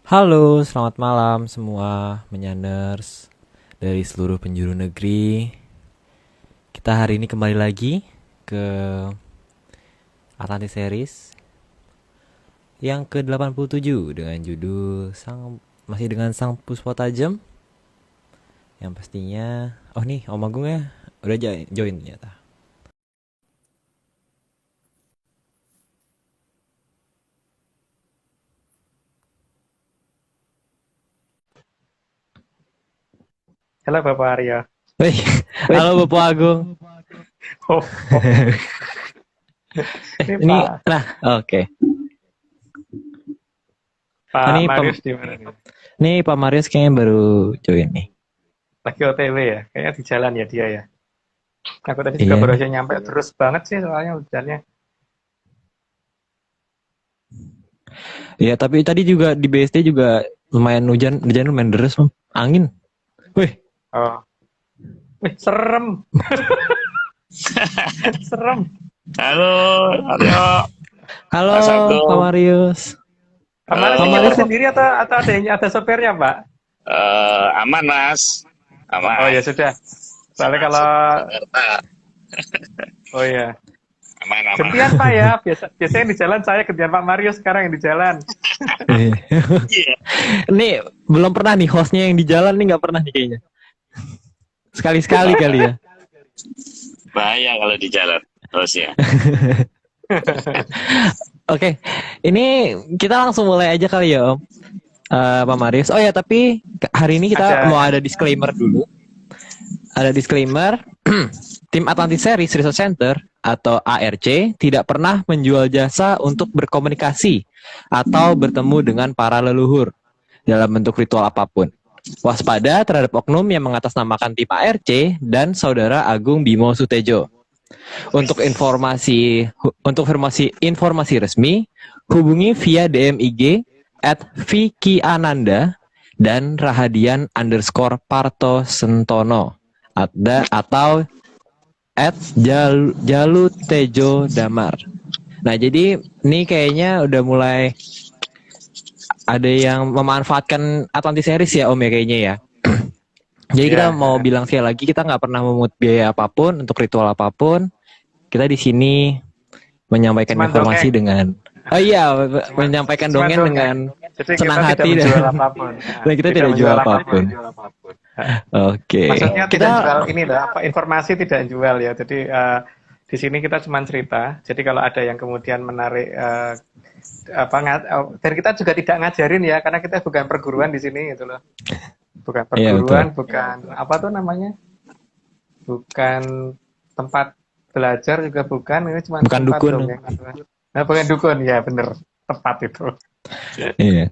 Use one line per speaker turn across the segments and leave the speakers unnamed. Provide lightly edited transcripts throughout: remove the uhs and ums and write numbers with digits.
Halo, selamat malam semua menyaners dari seluruh penjuru negeri. Kita hari ini kembali lagi ke Atlantis Series yang ke-87 dengan judul masih dengan Sang Puspa Tajam. Yang pastinya, oh nih Om Agung ya, udah join ternyata.
Halo Bapak Arya.
Wih, halo Bapak Agung.
Oh, oh, ini
Ini,
Pak
nah, oke.
Pak
Ini
Marius di mana nih?
Pak Marius kayaknya baru join nih.
Lagi OTW ya? Kayaknya di jalan ya dia ya. Aku tadi juga
Iya
baru
nih.
aja nyampe terus banget sih soalnya hujannya.
Iya, tapi tadi juga di BSD juga lumayan hujan lumayan deras, Om. Angin. Wih,
Oh, wih, serem, serem.
Halo, Aryo,
halo
Mas
Pak
Agung.
Marius.
Kemarin
Pak
ini
Marius
nyetir
kok.
sendiri atau ada sopirnya Pak?
Aman, Mas.
Oh
Aman.
ya sudah. Soalnya
Sama
kalau
seperti Jakarta.
oh ya
Aman, aman.
gantian Pak ya. Biasanya di jalan saya gantian Pak Marius sekarang yang di jalan.
Iya.
Ini belum pernah nih hostnya yang di jalan nih nggak pernah nih kayaknya. Sekali-sekali kali ya.
Bahaya kalau di jalan. Terus ya.
Oke, ini kita langsung mulai aja kali ya Om. Pak Marius. Oh ya, tapi hari ini kita mau
Ada.
ada disclaimer dulu. Ada disclaimer. Tim Atlantis Series Research Center atau ARC tidak pernah menjual jasa untuk berkomunikasi atau bertemu dengan para leluhur dalam bentuk ritual apapun. Waspada terhadap oknum yang mengatasnamakan tim ARC dan Saudara Agung Bimo Sutejo. Untuk informasi resmi, hubungi via DM IG @Vicky Ananda dan Rahadian_Parto Sentono atau @Jalutejo Damar. Nah, jadi ini kayaknya udah mulai ada yang memanfaatkan Atlantis Series ya Om ya kayaknya ya. Jadi kita mau
Ya,
bilang sekali lagi kita nggak pernah memungut biaya apapun untuk ritual apapun. Kita di sini menyampaikan
cuman
informasi
dongeng.
dengan
Cuman,
menyampaikan
cuman
dongeng
dongeng.
dengan
Jadi kita
senang
tidak
hati
menjual
dan,
apapun. Nah,
dan kita
tidak
tidak jual
menjual apapun.
apapun. Oke,
Maksudnya
kita
tidak jual ini apa informasi tidak jual ya. Jadi di sini kita cuma cerita. Jadi kalau ada yang kemudian menarik dan kita juga tidak ngajarin ya karena kita bukan perguruan di sini gitu loh. Bukan
iya betul.
perguruan, bukan apa tuh namanya? Bukan tempat belajar juga bukan. Ini cuma
Bukan
tempat
dukun.
dongeng. Nah, bukan dukun ya bener tepat itu.
Iya.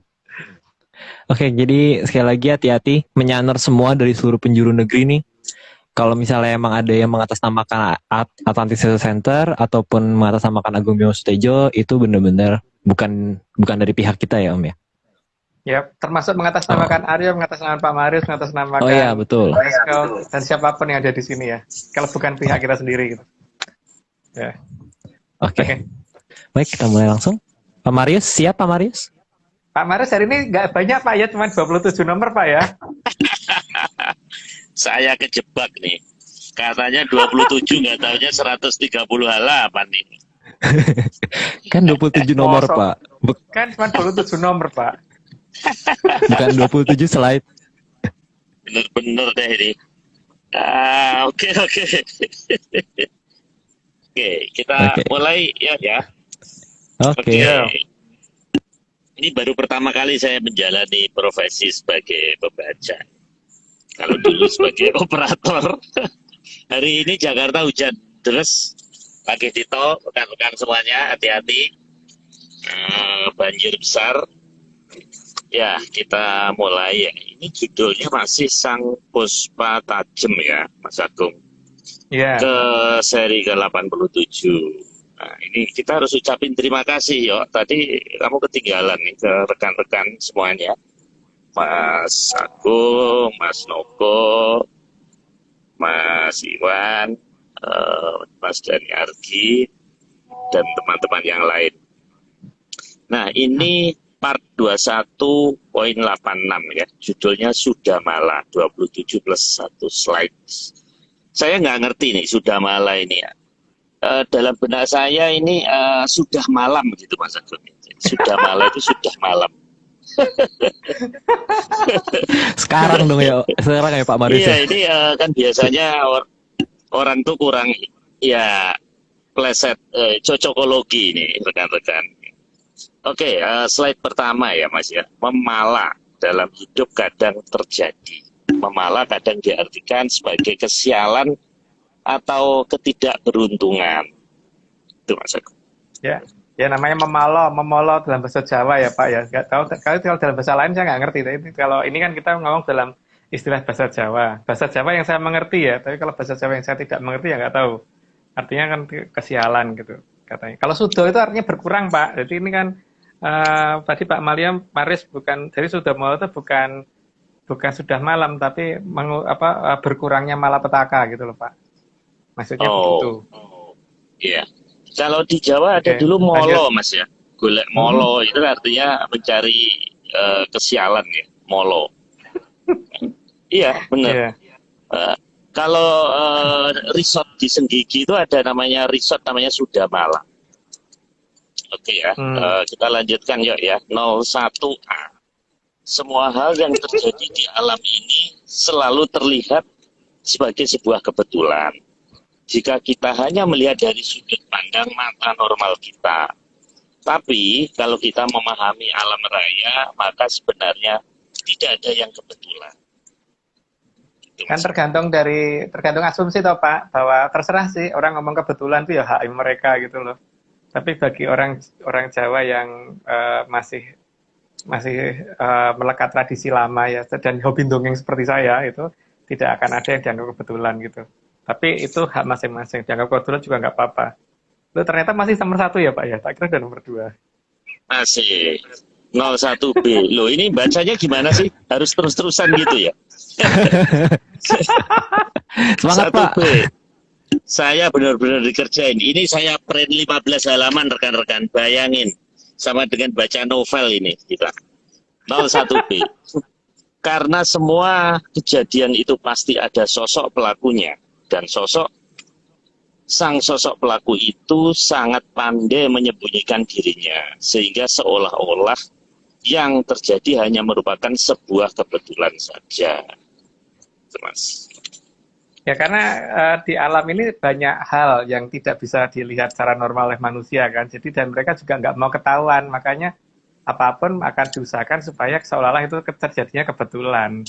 Oke, jadi sekali lagi hati-hati menyaner semua dari seluruh penjuru negeri nih. Kalau misalnya emang ada yang mengatasnamakan Atlantis Research Center ataupun mengatasnamakan Agung Bimo Sutejo, itu benar-benar bukan dari pihak kita ya Om ya.
Ya, termasuk
Oh,
mengatasnamakan Aryo, mengatasnamakan Pak Marius,
oh iya
mengatasnamakan
betul.
Esko, dan siapapun yang ada di sini ya. Kalau bukan pihak kita sendiri gitu. Ya,
Oke,
oke.
baik kita mulai langsung. Pak Marius, siap Pak Marius?
Pak Marius hari ini nggak banyak Pak ya, cuma 27 nomor Pak ya.
Saya kejebak nih. Katanya 27, nggak taunya 130 halaman ini.
Kan 27 nomor
Kosong.
Pak,
Kan cuma 27 nomor Pak.
bukan 27 slide.
Bener-bener deh ini. Oke, oke. Oke, kita
Oke,
mulai ya ya.
oke.
Oke.
Ya,
Ini baru pertama kali saya menjalani profesi sebagai pembaca. Kalau dulu sebagai operator. Hari ini Jakarta hujan deras. Pagi Tito, rekan-rekan semuanya, hati-hati. Banjir besar. Ya, kita mulai ya. Ini judulnya masih Sang Puspa Tajem ya, Mas Agung.
ya.
Ke seri ke-87. Nah, ini kita harus ucapin terima kasih, yo. Tadi kamu ketinggalan nih ke rekan-rekan semuanya. Mas Agung, Mas Noko, Mas Iwan, Mas Dani Argi, dan teman-teman yang lain. Nah, ini part 21.86 ya. Judulnya Sudah Malah 27 plus 1 slide. Saya nggak ngerti nih Sudah Malah ini ya. Dalam benak saya ini sudah malam gitu Mas Agung. Sudah malam itu sudah malam.
Sekarang dong ya, sekarang ya Pak Maris
Iya
ya.
ini kan biasanya orang tuh kurang ya pleset cocokologi ini rekan-rekan. Oke, slide pertama ya Mas ya. Memala dalam hidup kadang terjadi. Memala kadang diartikan sebagai kesialan atau ketidakberuntungan. Itu Mas Agung.
Ya, ya namanya memolo dalam bahasa Jawa ya Pak ya. Nggak tahu kalau dalam bahasa lain saya nggak ngerti. Tapi kalau ini kan kita ngomong dalam istilah bahasa Jawa. Bahasa Jawa yang saya mengerti ya. Tapi kalau bahasa Jawa yang saya tidak mengerti ya nggak tahu. Artinya kan kesialan gitu katanya. Kalau sudo itu artinya berkurang Pak. Jadi ini kan tadi Pak Maris bukan. Jadi sudah mau itu bukan sudah malam tapi berkurangnya malapetaka gitu loh Pak. Maksudnya begitu.
Iya. Kalau di Jawa ada dulu molo Mas ya. Golek molo itu artinya mencari kesialan ya, molo. Iya, benar.
Iya.
Kalau resort di Senggigi itu ada namanya resort namanya Sudah Malam. Oke ya. Kita lanjutkan yuk ya. 01A. Semua hal yang terjadi di alam ini selalu terlihat sebagai sebuah kebetulan. Jika kita hanya melihat dari sudut pandang mata normal kita. Tapi kalau kita memahami alam raya, maka sebenarnya tidak ada yang kebetulan.
Kan tergantung asumsi toh Pak, bahwa terserah sih orang ngomong kebetulan itu ya hak mereka gitu loh. Tapi bagi orang Jawa yang masih melekat tradisi lama ya dan hobi dongeng seperti saya itu tidak akan ada yang dianggap kebetulan gitu. Tapi itu hak masing-masing. Dianggap kebetulan juga nggak apa-apa. Lo ternyata masih nomor 1 ya Pak ya? Tak kira udah nomor 2.
Masih 01B. Loh ini bacanya gimana sih? Harus terus-terusan gitu ya?
Semangat Pak.
1B. Saya benar-benar dikerjain. Ini saya print 15 halaman rekan-rekan. Bayangin. Sama dengan baca novel ini kita. 01B. Karena semua kejadian itu pasti ada sosok pelakunya. Dan sang sosok pelaku itu sangat pandai menyembunyikan dirinya. Sehingga seolah-olah yang terjadi hanya merupakan sebuah kebetulan saja. Mas.
Ya karena di alam ini banyak hal yang tidak bisa dilihat secara normal oleh manusia kan. Jadi dan mereka juga nggak mau ketahuan. Makanya apapun akan diusahakan supaya seolah-olah itu terjadinya kebetulan.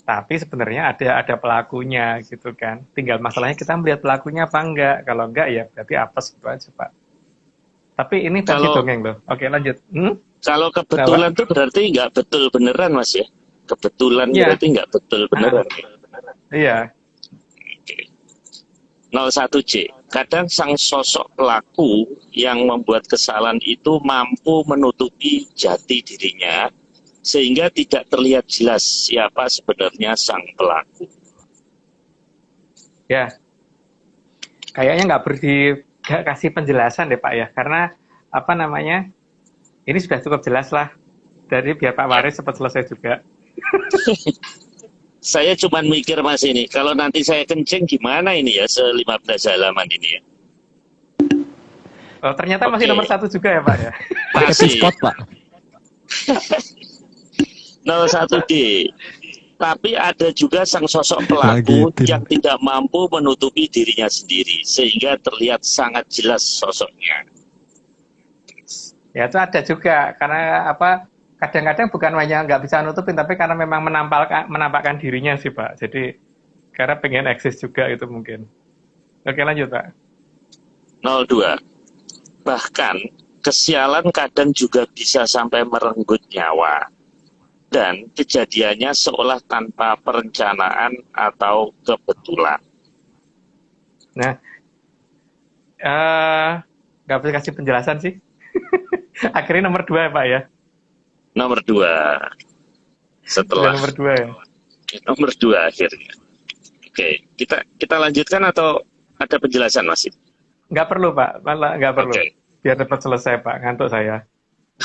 Tapi sebenarnya ada pelakunya gitu kan. Tinggal masalahnya kita melihat pelakunya apa enggak. Kalau enggak ya berarti apes gitu aja Pak. Tapi ini versi dongeng loh. Oke lanjut.
Kalau kebetulan itu berarti nggak betul beneran Mas ya? Kebetulan berarti nggak betul beneran.
Iya.
Oke. 01C. Kadang sang sosok pelaku yang membuat kesalahan itu mampu menutupi jati dirinya sehingga tidak terlihat jelas siapa sebenarnya sang pelaku.
Ya, kayaknya nggak kasih penjelasan deh Pak ya, karena apa namanya, ini sudah cukup jelas lah. Jadi biar Pak Waris cepat selesai juga.
Saya cuma mikir Mas ini, kalau nanti saya kencing gimana ini ya, 15 halaman ini ya.
Oh, ternyata masih nomor 1 juga ya Pak ya.
Masih.
Spot Pak.
01D. Tapi ada juga sang sosok pelaku yang tidak mampu menutupi dirinya sendiri sehingga terlihat sangat jelas sosoknya.
Ya itu ada juga karena apa? Kadang-kadang bukan hanya nggak bisa nutupin, tapi karena memang menampakkan dirinya sih Pak. Jadi karena pengen eksis juga itu mungkin. Oke lanjut Pak.
02. Bahkan kesialan kadang juga bisa sampai merenggut nyawa. Dan kejadiannya seolah tanpa perencanaan atau kebetulan.
Nah, nggak bisa kasih penjelasan sih. Akhirnya nomor 2 ya Pak ya.
Nomor 2. Setelah
nomor 2 ya.
Nomor 2 akhirnya. Oke, kita lanjutkan atau ada penjelasan masih?
Nggak perlu Pak, malah nggak perlu.
Oke.
Biar cepat selesai Pak, ngantuk saya.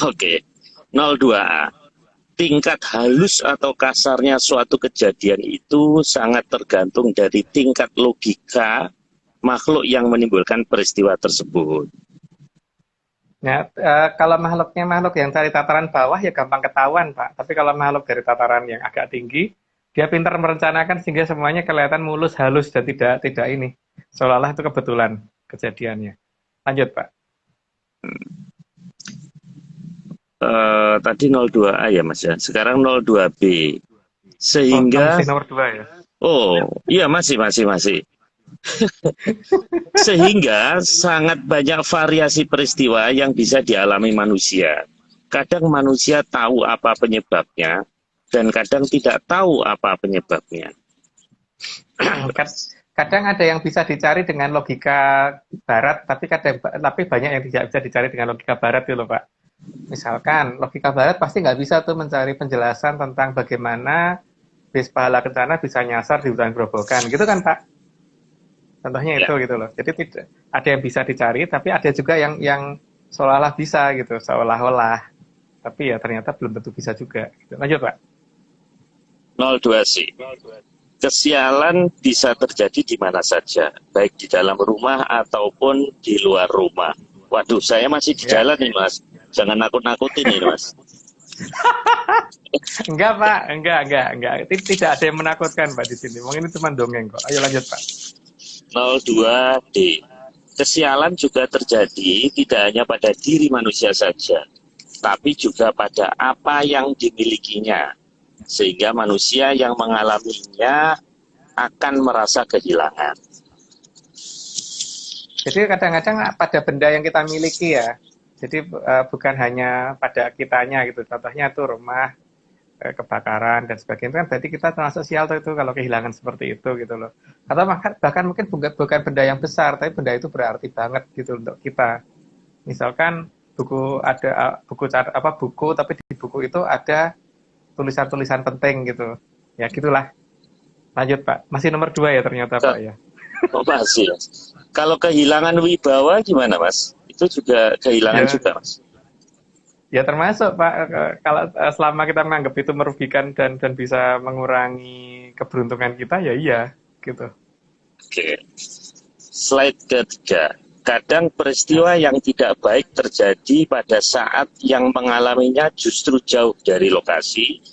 Oke. 02A. Tingkat halus atau kasarnya suatu kejadian itu sangat tergantung dari tingkat logika makhluk yang menimbulkan peristiwa tersebut.
Ya, kalau makhluknya makhluk yang dari tataran bawah ya gampang ketahuan, Pak. Tapi kalau makhluk dari tataran yang agak tinggi, dia pintar merencanakan sehingga semuanya kelihatan mulus, halus dan tidak ini. Seolah-olah itu kebetulan kejadiannya. Lanjut, Pak.
Tadi 02A ya Mas ya, sekarang 02B.
Oh,
Sehingga,
masih nomor 2 ya.
oh iya masih. Sehingga sangat banyak variasi peristiwa yang bisa dialami manusia. Kadang manusia tahu apa penyebabnya, dan kadang tidak tahu apa penyebabnya.
Kadang ada yang bisa dicari dengan logika barat, tapi banyak yang tidak bisa dicari dengan logika barat itu loh, Pak. Misalkan logika barat pasti nggak bisa tuh mencari penjelasan tentang bagaimana bis pahala kencana bisa nyasar di hutan Grobogan, gitu kan, Pak? Contohnya itu gitu loh. Jadi tidak ada yang bisa dicari, tapi ada juga yang seolah-olah bisa gitu, seolah-olah. Tapi ya ternyata belum tentu bisa juga. Gitu. Lanjut, Pak.
02C. Kesialan bisa terjadi di mana saja, baik di dalam rumah ataupun di luar rumah. Waduh, saya masih di jalan nih Mas. Jangan nakut-nakutin nih Mas.
Enggak, Pak. Enggak. Tidak ada yang menakutkan, Pak, di sini. Mungkin ini cuma dongeng kok. Ayo lanjut, Pak.
02D. Kesialan juga terjadi tidak hanya pada diri manusia saja, tapi juga pada apa yang dimilikinya. Sehingga manusia yang mengalaminya akan merasa kehilangan.
Jadi kadang-kadang pada benda yang kita miliki ya. Jadi bukan hanya pada kitanya gitu. Contohnya tuh rumah kebakaran dan sebagainya. Itu kan berarti kita termasuk sial tuh itu kalau kehilangan seperti itu gitu loh. Atau bahkan mungkin bukan benda yang besar, tapi benda itu berarti banget gitu untuk kita. Misalkan buku tapi di buku itu ada tulisan-tulisan penting gitu. Ya gitulah. Lanjut, Pak. Masih nomor 2 ya ternyata, Pak ya.
Oh masih. Kalau kehilangan wibawa gimana Mas? Itu juga kehilangan juga Mas.
Ya termasuk, Pak, kalau selama kita menganggap itu merugikan dan bisa mengurangi keberuntungan kita, ya iya, gitu.
Oke. Slide ketiga. Kadang peristiwa yang tidak baik terjadi pada saat yang mengalaminya justru jauh dari lokasi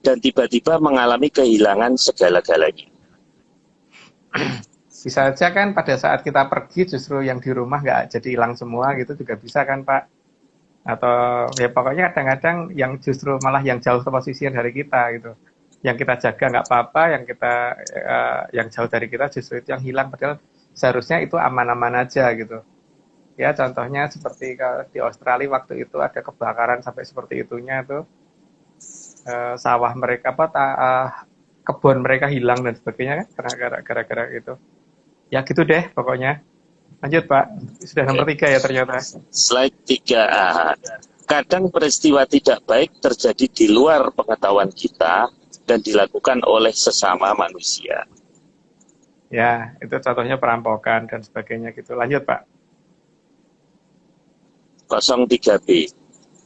dan tiba-tiba mengalami kehilangan segala-galanya.
Bisa aja kan pada saat kita pergi justru yang di rumah nggak jadi hilang semua gitu juga bisa kan, Pak. Atau ya pokoknya kadang-kadang yang justru malah yang jauh posisinya dari kita gitu. Yang kita jaga nggak apa-apa, yang jauh dari kita justru itu yang hilang, padahal seharusnya itu aman-aman aja gitu. Ya contohnya seperti di Australia waktu itu ada kebakaran sampai seperti itunya tuh, sawah mereka kebun mereka hilang dan sebagainya kan karena gara-gara itu. Ya gitu deh pokoknya. Lanjut, Pak. Sudah nomor 3 ya ternyata.
Slide 3A. Kadang peristiwa tidak baik terjadi di luar pengetahuan kita dan dilakukan oleh sesama manusia.
Ya, itu contohnya perampokan dan sebagainya gitu. Lanjut, Pak.
03B.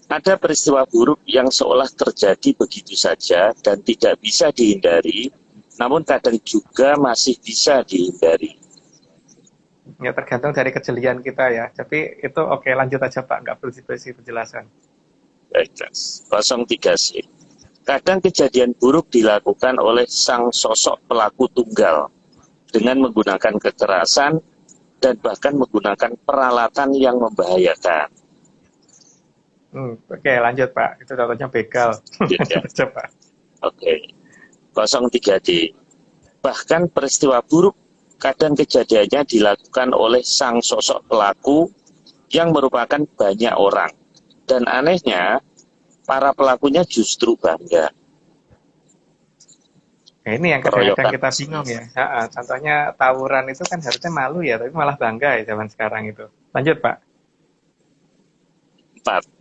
Ada peristiwa buruk yang seolah terjadi begitu saja dan tidak bisa dihindari, namun kadang juga masih bisa dihindari.
Ya tergantung dari kejelian kita ya. Tapi itu oke, lanjut aja, Pak. Nggak perlu diberi penjelasan.
Baik, 03C. Kadang kejadian buruk dilakukan oleh sang sosok pelaku tunggal dengan menggunakan kekerasan dan bahkan menggunakan peralatan yang membahayakan.
Oke, lanjut, Pak. Itu contohnya begal.
Ya.
Coba.
Oke. 03D. Bahkan peristiwa buruk kadang kejadiannya dilakukan oleh sang sosok pelaku yang merupakan banyak orang. Dan anehnya, para pelakunya justru bangga.
Nah, ini yang kadang-kadang kita bingung ya. Contohnya tawuran itu kan harusnya malu ya, tapi malah bangga ya zaman sekarang itu. Lanjut, Pak.
4.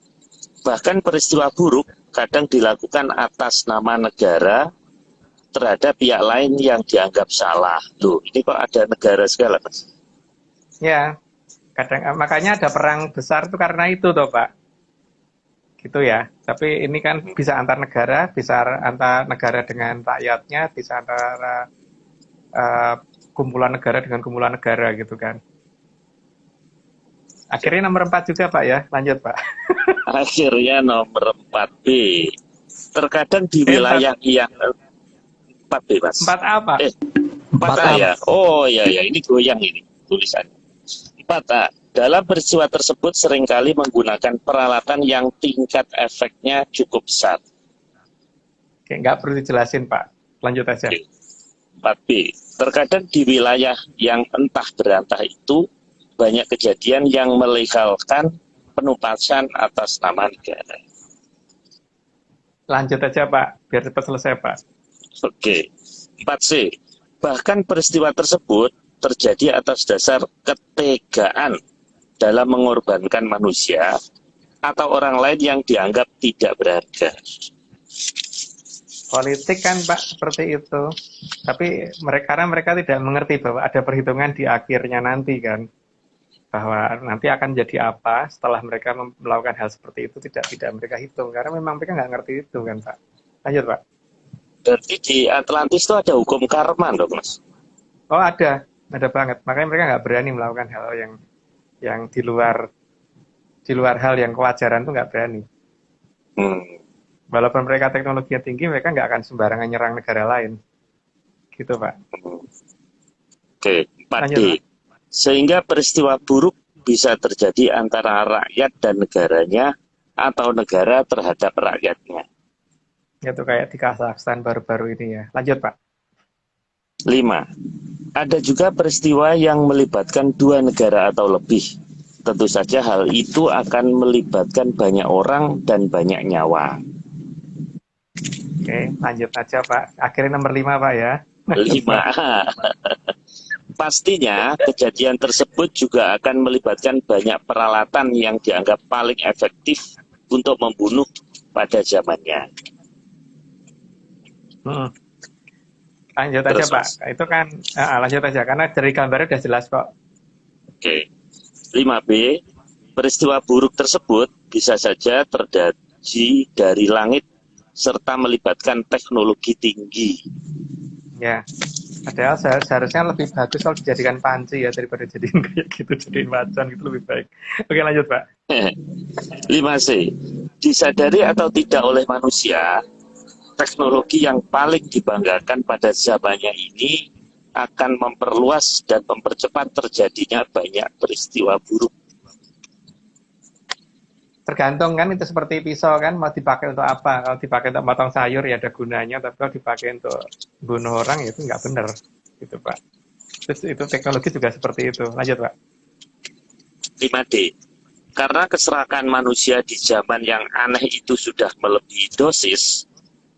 Bahkan peristiwa buruk kadang dilakukan atas nama negara terhadap pihak lain yang dianggap salah. Loh, ini kok ada negara segala, Mas?
Ya, makanya ada perang besar itu karena itu toh, Pak. gitu ya. Tapi ini kan bisa antar negara, bisa antar negara dengan rakyatnya, bisa antara eh, kumpulan negara dengan kumpulan negara gitu kan. Akhirnya nomor 4 juga Pak ya, lanjut Pak.
Akhirnya nomor 4B. Terkadang di
4,
wilayah yang 4B, Mas.
4 apa?
4A ya. Oh ya ya, ini goyang ini tulisannya. 4A. Dalam peristiwa tersebut seringkali menggunakan peralatan yang tingkat efeknya cukup besar.
Oke, nggak perlu dijelasin Pak, lanjut aja.
Oke. 4B. Terkadang di wilayah yang entah berantah itu banyak kejadian yang melegalkan penumpasan atas nama negara.
Lanjut aja Pak, biar cepat selesai Pak.
Oke. 4C. Bahkan peristiwa tersebut terjadi atas dasar ketegaan dalam mengorbankan manusia atau orang lain yang dianggap tidak berharga.
Politik kan Pak seperti itu. Tapi karena mereka tidak mengerti bahwa ada perhitungan di akhirnya nanti kan. Bahwa nanti akan jadi apa setelah mereka melakukan hal seperti itu tidak mereka hitung. Karena memang mereka nggak ngerti itu kan Pak. Lanjut Pak.
Berarti di Atlantis itu ada hukum karma dong, Mas?
Oh ada banget. Makanya mereka nggak berani melakukan hal yang di luar hal yang kewajaran itu nggak berani. Walaupun mereka teknologinya tinggi, mereka nggak akan sembarangan nyerang negara lain. Gitu, Pak.
Oke, 4D.
Lanjut, Pak.
Sehingga peristiwa buruk bisa terjadi antara rakyat dan negaranya atau negara terhadap rakyatnya.
Itu kayak di Kazakhstan baru-baru ini ya. Lanjut, Pak.
5. Ada juga peristiwa yang melibatkan dua negara atau lebih. Tentu saja hal itu akan melibatkan banyak orang dan banyak nyawa.
Oke, lanjut aja, Pak. Akhirnya nomor 5, Pak ya.
5. Pastinya kejadian tersebut juga akan melibatkan banyak peralatan yang dianggap paling efektif untuk membunuh pada zamannya.
Lanjut
Terus,
aja, Pak.
Mas.
Itu kan, lanjut aja. Karena dari gambarnya udah jelas kok.
Oke. 5B, peristiwa buruk tersebut bisa saja terjadi dari langit serta melibatkan teknologi tinggi.
Ya. Padahal seharusnya lebih bagus kalau dijadikan panci ya daripada jadiin kayak gitu, jadiin macan gitu lebih baik. Oke, lanjut, Pak.
5C, disadari atau tidak oleh manusia, teknologi yang paling dibanggakan pada zamannya ini akan memperluas dan mempercepat terjadinya banyak peristiwa buruk.
Tergantung kan, itu seperti pisau kan, mau dipakai untuk apa? Kalau dipakai untuk potong sayur ya ada gunanya, tapi kalau dipakai untuk bunuh orang ya itu nggak benar, gitu Pak. Terus itu teknologi juga seperti itu. Lanjut Pak.
5D, karena keserakan manusia di zaman yang aneh itu sudah melebihi dosis,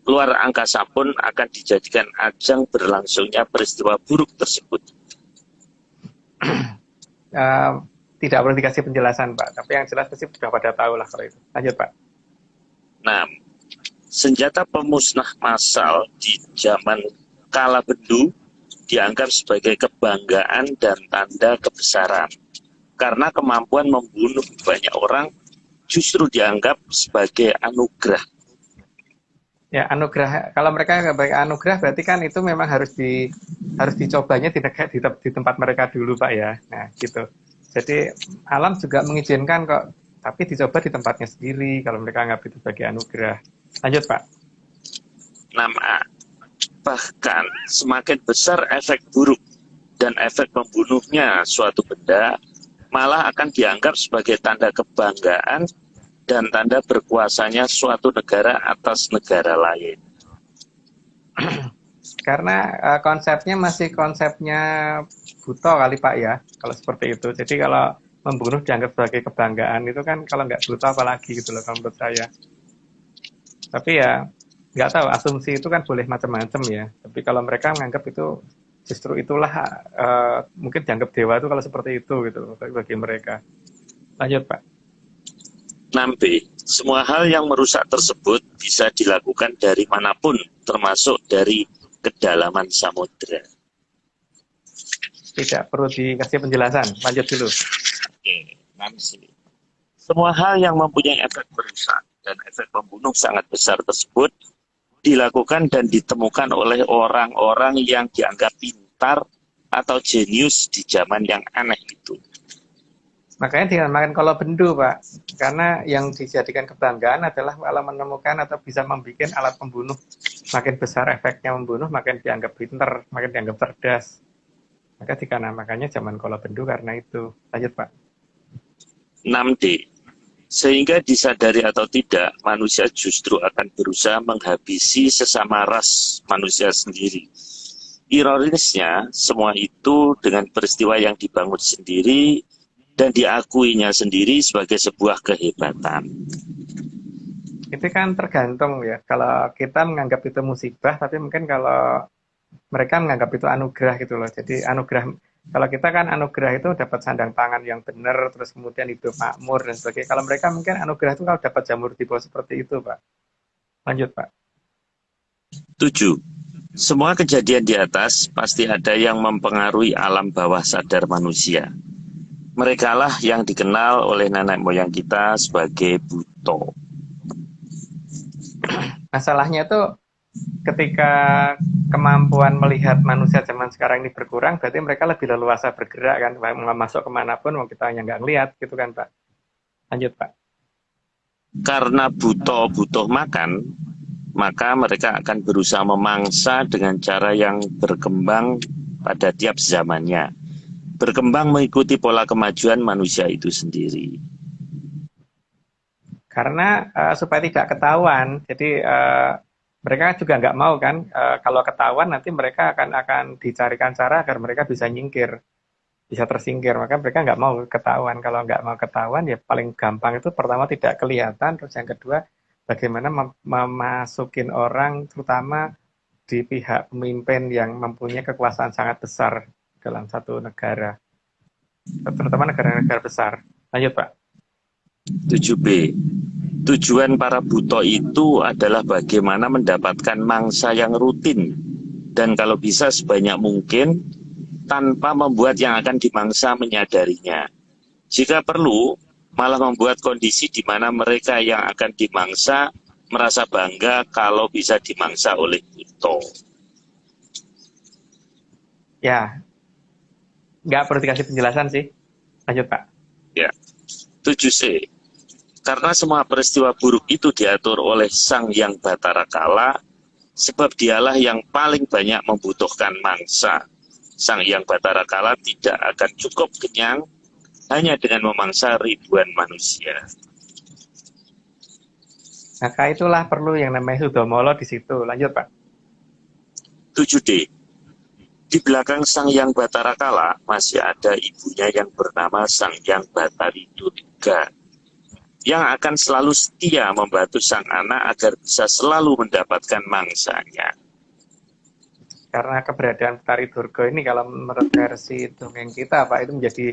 luar angkasa pun akan dijadikan ajang berlangsungnya peristiwa buruk tersebut.
Tidak perlu dikasih penjelasan Pak, tapi yang jelas pasti sudah pada tahu lah kalau itu. Lanjut Pak.
6. Senjata pemusnah massal di zaman kala Bendu dianggap sebagai kebanggaan dan tanda kebesaran. Karena kemampuan membunuh banyak orang justru dianggap sebagai anugerah.
Ya, anugerah. Kalau mereka nggak baik anugerah, berarti kan itu memang harus dicobanya di tempat mereka dulu Pak ya. Nah, gitu. Jadi alam juga mengizinkan kok, tapi dicoba di tempatnya sendiri kalau mereka anggap itu sebagai anugerah. Lanjut Pak.
6A. Bahkan semakin besar efek buruk dan efek membunuhnya suatu benda, malah akan dianggap sebagai tanda kebanggaan dan tanda berkuasanya suatu negara atas negara lain.
Karena konsepnya masih konsepnya buto kali Pak ya, kalau seperti itu. Jadi kalau membunuh dianggap sebagai kebanggaan itu kan kalau nggak buto apalagi gitu loh kalau menurut saya. Tapi ya nggak tahu, asumsi itu kan boleh macam-macam ya. Tapi kalau mereka menganggap itu justru itulah mungkin dianggap dewa itu kalau seperti itu gitu bagi mereka. Lanjut Pak.
6B. Semua hal yang merusak tersebut bisa dilakukan dari manapun, termasuk dari kedalaman samudera.
Tidak perlu dikasih penjelasan. Lanjut dulu.
Oke, 6C. Semua hal yang mempunyai efek merusak dan efek pembunuh sangat besar tersebut dilakukan dan ditemukan oleh orang-orang yang dianggap pintar atau jenius di zaman yang aneh itu.
Makanya dinamakan kolobendu, Pak. Karena yang dijadikan kebanggaan adalah kalau menemukan atau bisa membuat alat pembunuh. Makin besar efeknya membunuh, makin dianggap pintar, makin dianggap cerdas. Maka dinamakannya zaman kolobendu karena itu. Lanjut, Pak.
6D. Sehingga disadari atau tidak, manusia justru akan berusaha menghabisi sesama ras manusia sendiri. Ironisnya, semua itu dengan peristiwa yang dibangun sendiri dan diakuinya sendiri sebagai sebuah kehebatan.
Itu kan tergantung ya. Kalau kita menganggap itu musibah, tapi mungkin kalau mereka menganggap itu anugerah gitu loh. Jadi anugerah, kalau kita kan anugerah itu dapat sandang pangan yang benar, terus kemudian hidup makmur dan sebagainya. Kalau mereka mungkin anugerah itu kalau dapat jamur tiba seperti itu, Pak. Lanjut, Pak.
7. Semua kejadian di atas pasti ada yang mempengaruhi alam bawah sadar manusia. Merekalah yang dikenal oleh nenek moyang kita sebagai buto.
Masalahnya itu ketika kemampuan melihat manusia zaman sekarang ini berkurang, berarti mereka lebih leluasa bergerak kan, mau masuk kemanapun, mau kita hanya nggak ngelihat gitu kan, Pak. Lanjut, Pak.
Karena buto butuh makan, maka mereka akan berusaha memangsa dengan cara yang berkembang pada tiap zamannya. Berkembang mengikuti pola kemajuan manusia itu sendiri.
Karena supaya tidak ketahuan, jadi mereka juga nggak mau kan, kalau ketahuan nanti mereka akan dicarikan cara agar mereka bisa nyingkir, bisa tersingkir. Maka mereka nggak mau ketahuan. Kalau nggak mau ketahuan ya paling gampang itu pertama tidak kelihatan, terus yang kedua bagaimana memasukin orang terutama di pihak pemimpin yang mempunyai kekuasaan sangat besar dalam satu negara, terutama negara-negara besar. Lanjut, Pak.
7B. Tujuan para buto itu adalah bagaimana mendapatkan mangsa yang rutin dan kalau bisa sebanyak mungkin tanpa membuat yang akan dimangsa menyadarinya. Jika perlu, malah membuat kondisi di mana mereka yang akan dimangsa merasa bangga kalau bisa dimangsa oleh buto.
Ya, nggak perlu dikasih penjelasan sih. Lanjut, Pak.
Ya. 7C. Karena semua peristiwa buruk itu diatur oleh Sang Yang Batara Kala, sebab dialah yang paling banyak membutuhkan mangsa. Sang Yang Batara Kala tidak akan cukup kenyang hanya dengan memangsa ribuan manusia.
Maka itulah perlu yang namanya Sudomolo di situ. Lanjut, Pak.
7D. Di belakang Sang Yang Batara Kala masih ada ibunya yang bernama Sang Yang Batari Durga, yang akan selalu setia membantu sang anak agar bisa selalu mendapatkan mangsanya.
Karena keberadaan Batari Durga ini kalau menurut versi dongeng kita, Pak, itu menjadi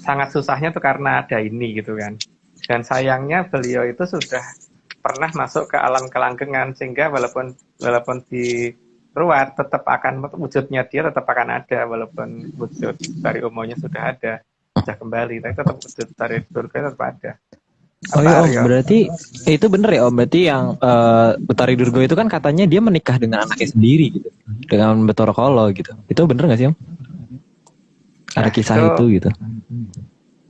sangat susahnya tuh karena ada ini gitu kan. Dan sayangnya beliau itu sudah pernah masuk ke alam kelanggengan sehingga walaupun di ruat tetap akan wujudnya dia tetap akan ada walaupun wujud dari umumnya sudah ada, sudah kembali, tapi tetap wujud Batari Durga tetap ada.
Oh iya Om,
Aryo?
berarti itu bener ya Om, berarti yang Betari Durga itu kan katanya dia menikah dengan anaknya sendiri gitu, dengan Betara Kala gitu. Itu bener nggak sih Om? Ada kisah itu gitu.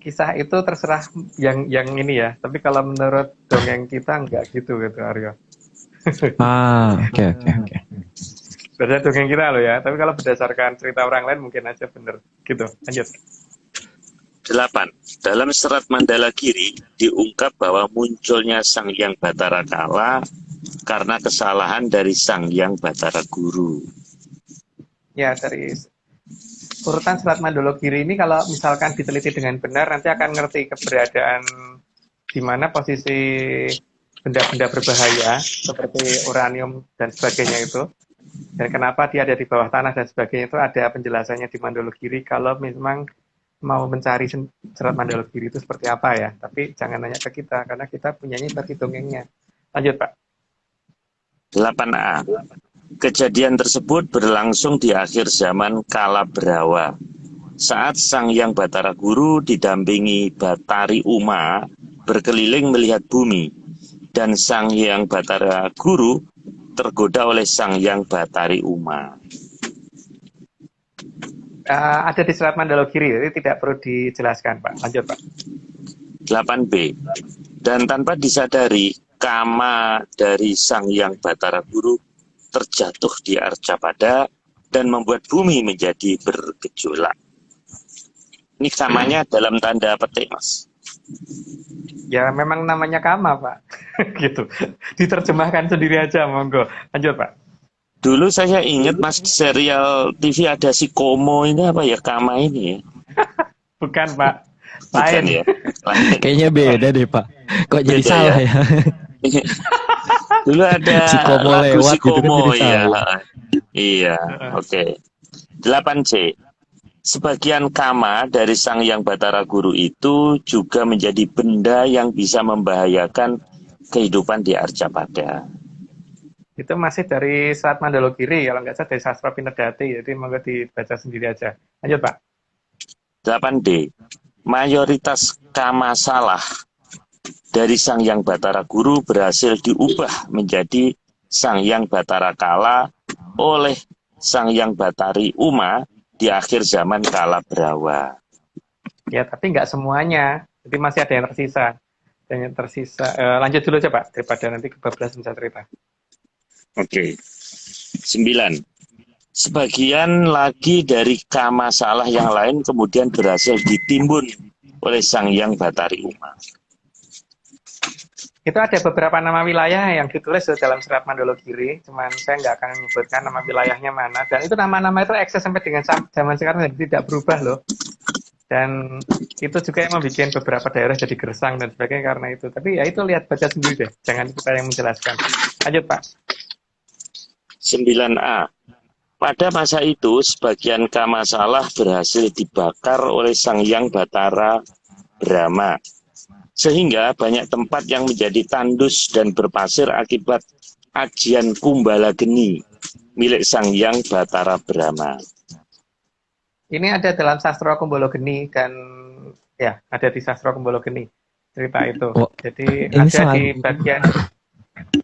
Kisah itu terserah yang ini ya, tapi kalau menurut dongeng kita enggak gitu Aryo.
Oke.
Berdasarkan dongeng kita loh ya, tapi kalau berdasarkan cerita orang lain mungkin aja bener gitu. Lanjut.
8. Dalam serat Mandala Giri diungkap bahwa munculnya Sang Yang Batara Kala karena kesalahan dari Sang Yang Batara Guru.
Ya, dari urutan serat Mandala Giri ini kalau misalkan diteliti dengan benar nanti akan ngerti keberadaan di mana posisi benda-benda berbahaya seperti uranium dan sebagainya itu. Dan kenapa dia ada di bawah tanah dan sebagainya itu ada penjelasannya di Mandala Giri kalau memang mau mencari serat Mandala Giri itu seperti apa ya. Tapi jangan nanya ke kita karena kita punyanya versi dongengnya. Lanjut, Pak.
8A. Kejadian tersebut berlangsung di akhir zaman Kalabrawa. Saat Sang Yang Batara Guru didampingi Batari Uma berkeliling melihat bumi. dan Sang Hyang Batara Guru tergoda oleh Sang Hyang Batari Uma.
Ada di surat Mandalogiri, jadi tidak perlu dijelaskan, Pak. Lanjut, Pak.
8b. Dan tanpa disadari, kama dari Sang Hyang Batara Guru terjatuh di Arcapada dan membuat bumi menjadi bergejolak. Ini kamanya dalam tanda petik, Mas.
Ya, memang namanya Kama, Pak. Gitu. Diterjemahkan sendiri aja, monggo. Lanjut, Pak.
Dulu saya ingat, Mas, serial TV ada si Komo ini apa ya, Kama ini ya?
Bukan, Pak.
Bukan
Lain.
ya? Lain.
Kayaknya beda deh Pak. Kok jadi
Beda
salah ya?
Dulu ada
Si Komo
lagu
lewat
si
gitu kan
Komo,
jadi
iya.
salah.
Iya, oke. 8C. Sebagian kama dari Sang Hyang Batara Guru itu juga menjadi benda yang bisa membahayakan kehidupan di Arcapada.
Itu masih dari surat Mandalogiri, kalau nggak salah dari Sastra Pinerdati, jadi monggo dibaca sendiri aja. Lanjut, Pak.
8D. Mayoritas kama salah dari Sang Hyang Batara Guru berhasil diubah menjadi Sang Hyang Batara Kala oleh Sang Hyang Batari Uma di akhir zaman Kala Brawa.
Ya, tapi nggak semuanya. Jadi masih ada yang tersisa. Dan yang tersisa, lanjut dulu aja, Pak, daripada nanti kebablasan saya cerita.
Oke. 9. Sebagian lagi dari kama salah yang lain kemudian berhasil ditimbun oleh Sang Hyang Batari Uma.
Itu ada beberapa nama wilayah yang ditulis dalam surat Mandalogiri, cuman saya nggak akan menyebutkan nama wilayahnya mana. Dan itu nama-nama itu eksis sampai dengan zaman sekarang dan tidak berubah loh. Dan itu juga yang membuat beberapa daerah jadi gersang dan sebagainya karena itu. Tapi ya itu lihat baca sendiri deh, jangan kita yang menjelaskan. Lanjut, Pak.
9A. Pada masa itu, sebagian kama salah berhasil dibakar oleh Sang Hyang Batara Brahma. Sehingga banyak tempat yang menjadi tandus dan berpasir akibat ajian Kumbala Geni milik Sang Hyang Batara Brahma.
Ini ada dalam Sastra Kumbala Geni dan ya ada di Sastra Kumbala Geni cerita itu.
Oh,
Jadi
ini
ada
sangat-
di bagian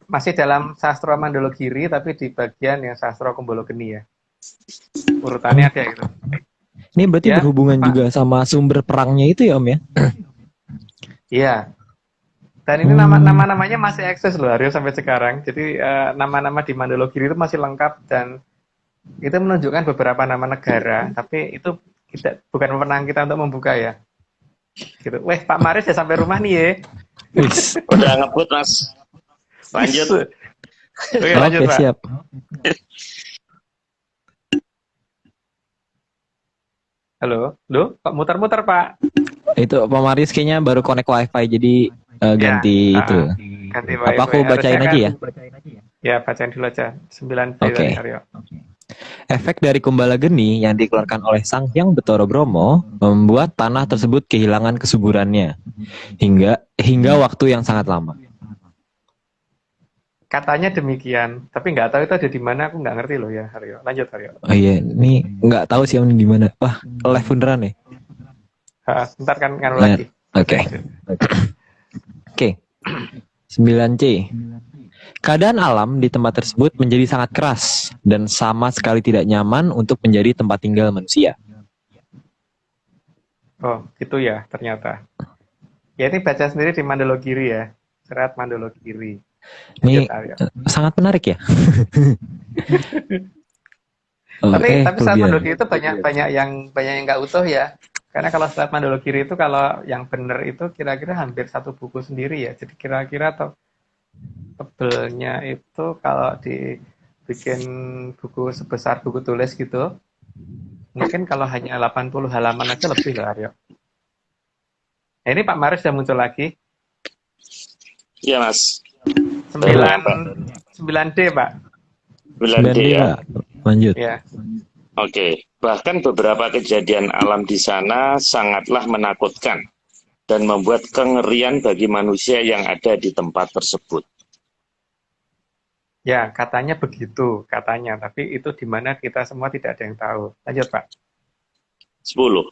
masih dalam Sastra Mandalogiri tapi di bagian yang Sastra Kumbala Geni ya. Urutannya ada gitu.
Ini berarti
Ya,
berhubungan
Pak.
juga sama sumber perangnya itu ya Om ya?
Iya. Dan ini nama-namanya masih eksis loh Aryo sampai sekarang. Jadi nama-nama di Mandalogiri itu masih lengkap dan itu menunjukkan beberapa nama negara, tapi itu bukan wewenang kita untuk membuka ya. Gitu. Weh, Pak Maris ya sampai rumah nih ya.
Wis.
Udah ngebut, Mas. Lanjut.
Oke, lanjut,
Oke,
Pak.
siap.
Halo, loh, kok muter-muter Pak?
Itu Pak Maris kayaknya baru connect wifi jadi ganti
Ya,
itu.
Ganti
Apa
wifi.
aku bacain
Harusnya
aja ya?
Ya, bacain dulu aja. 9
Oke.
dari Aryo.
Efek dari Kumbala Geni yang dikeluarkan oleh Sang Hyang Bathara Brahma membuat tanah tersebut kehilangan kesuburannya hingga waktu yang sangat lama.
Katanya demikian, tapi nggak tahu itu ada di mana, aku nggak ngerti loh ya, Aryo. Lanjut, Aryo.
Oh iya, ini nggak tahu sih Om di mana. Wah, live beneran ya?
Ntar kan
Nah,
lagi.
Oke. Oke. 9C. Keadaan alam di tempat tersebut menjadi sangat keras dan sama sekali tidak nyaman untuk menjadi tempat tinggal manusia.
Oh, gitu ya ternyata. Ya ini baca sendiri di Mandalogiri ya, Serat Mandalogiri.
Ini
Lanjut, Aryo.
sangat menarik ya.
Tapi Serat
kemudian.
Mandalogiri itu banyak yang nggak utuh ya. Karena kalau Serat Mandalogiri itu kalau yang benar itu kira-kira hampir satu buku sendiri ya. Jadi kira-kira tebelnya itu kalau dibikin buku sebesar buku tulis gitu, mungkin kalau hanya 80 halaman aja lebih lah Aryo. Nah, ini Pak Maris sudah muncul lagi.
Iya, Mas.
9D Pak.
9D ya.
Pak. Lanjut.
Ya.
Oke. Bahkan beberapa kejadian alam di sana sangatlah menakutkan dan membuat kengerian bagi manusia yang ada di tempat tersebut.
Ya, katanya begitu, katanya. Tapi itu di mana kita semua tidak ada yang tahu. Lanjut, Pak.
10.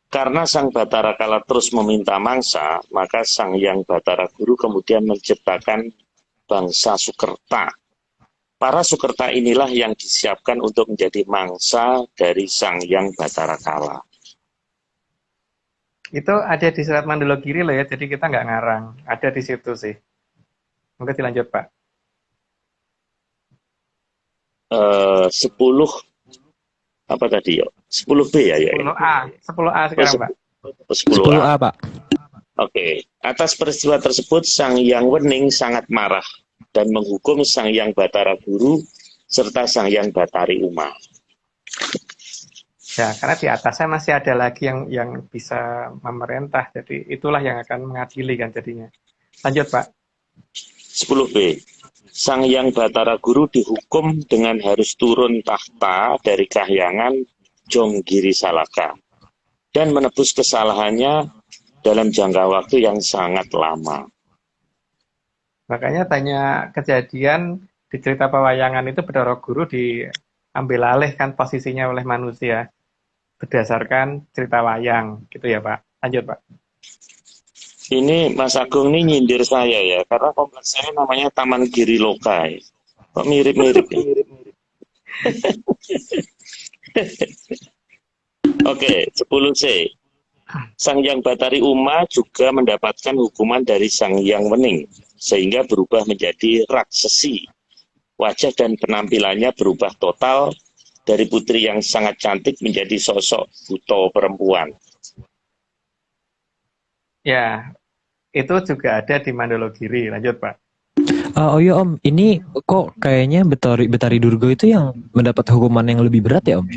Karena Sang Batara Kala terus meminta mangsa, maka Sang Hyang Batara Guru kemudian menciptakan bangsa Sukerta. Para Sukerta inilah yang disiapkan untuk menjadi mangsa dari Sang Hyang Batara Kala.
Itu ada di surat Mandologiri loh ya, jadi kita nggak ngarang. Ada di situ sih. Mungkin dilanjut, Pak.
10 apa tadi ya? 10B ya?
10A. 10A sekarang, Pak.
10A.
10A, Pak.
Oke. Atas peristiwa tersebut, Sang Hyang Wening sangat marah dan menghukum Sang Hyang Batara Guru serta Sang Hyang Batari Uma.
Ya, karena di atasnya masih ada lagi yang bisa memerintah. Jadi itulah yang akan mengadili kan jadinya. Lanjut, Pak.
10B. Sang Hyang Batara Guru dihukum dengan harus turun tahta dari kahyangan Jonggiri Salaka dan menebus kesalahannya dalam jangka waktu yang sangat lama.
Makanya banyak kejadian di cerita pewayangan itu Bathara Guru diambil alih kan posisinya oleh manusia berdasarkan cerita wayang gitu ya, Pak. Lanjut, Pak.
Ini Mas Agung ini nyindir saya ya, karena kompleks saya namanya Taman Giri Loka. Ya. Kok mirip-mirip ya? Oke, 10C. Sang Hyang Batari Uma juga mendapatkan hukuman dari Sang Hyang Wening, sehingga berubah menjadi raksesi. Wajah dan penampilannya berubah total dari putri yang sangat cantik menjadi sosok buto perempuan.
Ya, itu juga ada di Mandologiri. Lanjut, Pak.
Oh iya Om, ini kok kayaknya Betari Durga itu yang mendapat hukuman yang lebih berat ya Om?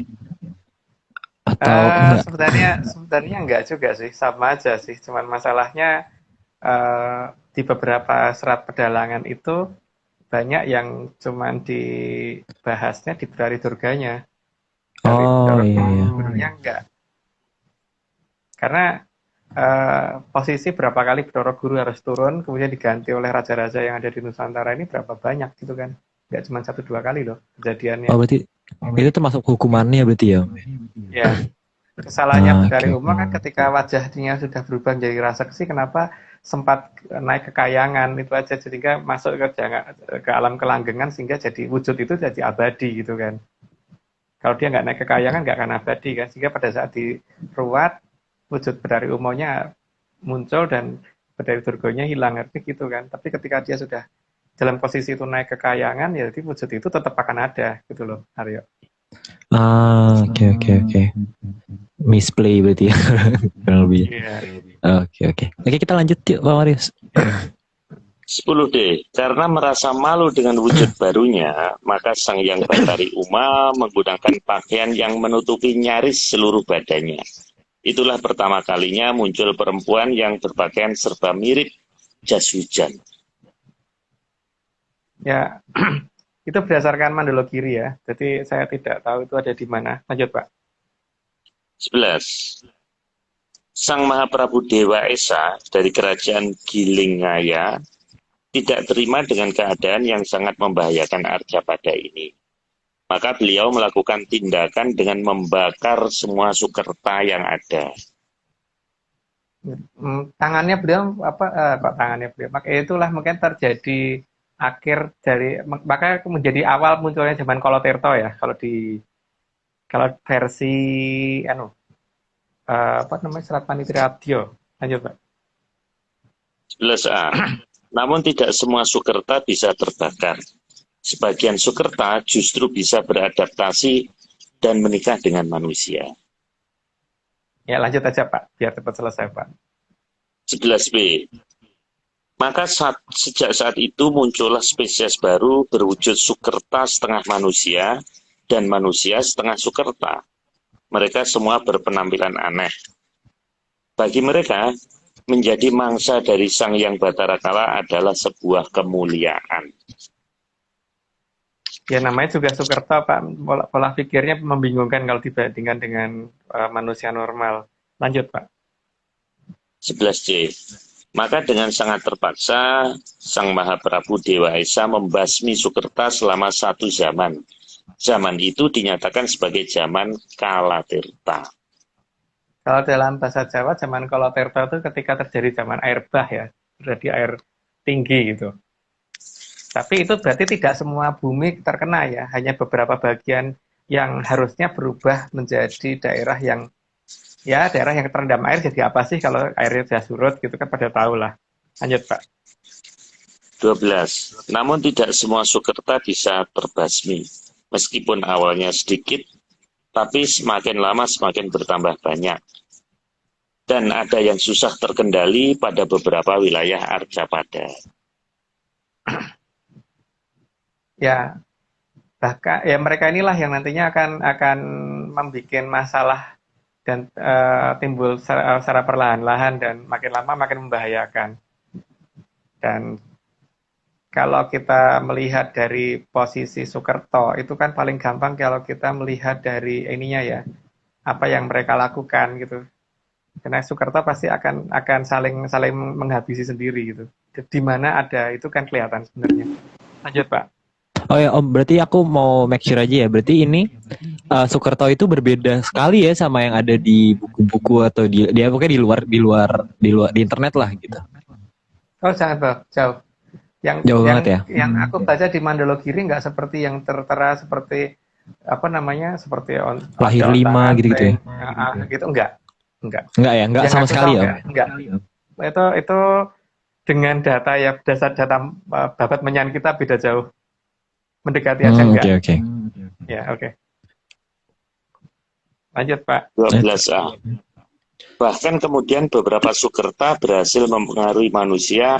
Atau enggak?
Sebenarnya enggak juga sih, sama aja sih. Cuman masalahnya di beberapa serat pedalangan itu banyak yang cuman dibahasnya di Betari Durganya. Dari
Oh iya.
Gurunya enggak. Karena posisi berapa kali Bathara Guru harus turun, kemudian diganti oleh raja-raja yang ada di Nusantara ini berapa banyak gitu kan. Nggak cuma 1-2 kali loh kejadiannya.
Oh berarti itu termasuk hukumannya berarti ya Om?
Ya, kesalahannya dari
oke.
Uma kan ketika wajahnya sudah berubah menjadi raksasa, kenapa sempat naik ke kayangan itu aja, sehingga masuk ke alam kelanggengan sehingga jadi wujud itu jadi abadi gitu kan. Kalau dia nggak naik ke kayangan nggak akan abadi kan, sehingga pada saat diruat wujud Betari Umanya muncul dan Betari Durganya hilang, artinya gitu kan. Tapi ketika dia sudah dalam posisi itu naik ke kayangan, ya jadi wujud itu tetap akan ada gitu loh, Aryo.
Oke. Misplay berarti ya. Kurang lebih.
Iya.
Oke. Oke, kita lanjut yuk Pak Marius.
10D. Karena merasa malu dengan wujud barunya, maka Sang Hyang Batari Uma menggunakan pakaian yang menutupi nyaris seluruh badannya. Itulah pertama kalinya muncul perempuan yang berpakaian serba mirip jas hujan.
Ya, itu berdasarkan Mandologiri ya. Jadi saya tidak tahu itu ada di mana. Lanjut, Pak.
11. Sang Mahaprabu Dewa Esa dari kerajaan Gilingaya tidak terima dengan keadaan yang sangat membahayakan Arjapada ini. Maka beliau melakukan tindakan dengan membakar semua Sukerta yang ada.
Tangannya beliau kok tangannya beliau? Maka itulah mungkin terjadi akhir dari, maka menjadi awal munculnya zaman Kolotirto ya. Kalau versi Serat Panitradio. Lanjut, Pak.
11A. Namun tidak semua Sukerta bisa terbakar. Sebagian Sukerta justru bisa beradaptasi dan menikah dengan manusia.
Ya, lanjut aja, Pak, biar cepat selesai, Pak.
11B. Maka sejak saat itu muncullah spesies baru berwujud Sukerta setengah manusia dan manusia setengah Sukerta. Mereka semua berpenampilan aneh. Bagi mereka, menjadi mangsa dari Sang Hyang Batara Kala adalah sebuah kemuliaan.
Ya, namanya juga Sukerta, Pak. Pola pikirnya membingungkan kalau dibandingkan dengan manusia normal. Lanjut, Pak.
11C. Maka dengan sangat terpaksa, Sang Mahaprabu Dewa Esa membasmi Sukerta selama 1 zaman. Zaman itu dinyatakan sebagai zaman Kalatirta.
Kalau dalam bahasa Jawa, zaman Koloterto itu ketika terjadi zaman air bah ya, terjadi air tinggi gitu. Tapi itu berarti tidak semua bumi terkena ya, hanya beberapa bagian yang harusnya berubah menjadi daerah yang ya daerah yang terendam air jadi apa sih kalau airnya sudah surut gitu kan pada tahu lah. Lanjut Pak.
12. Namun tidak semua Sukerta bisa terbasmi. Meskipun awalnya sedikit, tapi semakin lama semakin bertambah banyak. Dan ada yang susah terkendali pada beberapa wilayah Arcapada.
Ya, bahkan ya mereka inilah yang nantinya akan membuat masalah dan timbul secara perlahan-lahan dan makin lama makin membahayakan. Dan kalau kita melihat dari posisi Sukerto itu kan paling gampang kalau kita melihat dari ininya ya, apa yang mereka lakukan gitu. Karena Sukerto pasti akan saling menghabisi sendiri gitu. Di mana ada itu kan kelihatan sebenarnya. Lanjut Pak.
Oh ya Om, berarti aku mau make sure aja ya. Berarti ini Sukerto itu berbeda sekali ya sama yang ada di buku-buku atau dia pokoknya di internet lah gitu.
Oh jangan Pak, jauh.
Jauh banget ya.
Yang aku baca di Mandologiri nggak seperti yang tertera seperti apa namanya seperti
Lahir 5 gitu ya.
Gitu enggak
Enggak ya, enggak
yang
sama
aku
sekali
tahu
ya.
enggak itu dengan data ya dasar data babat menyan kita beda jauh, mendekati aja enggak.
Oke.
Ya oke. Lanjut Pak.
12A. Bahkan kemudian beberapa Sukerta berhasil mempengaruhi manusia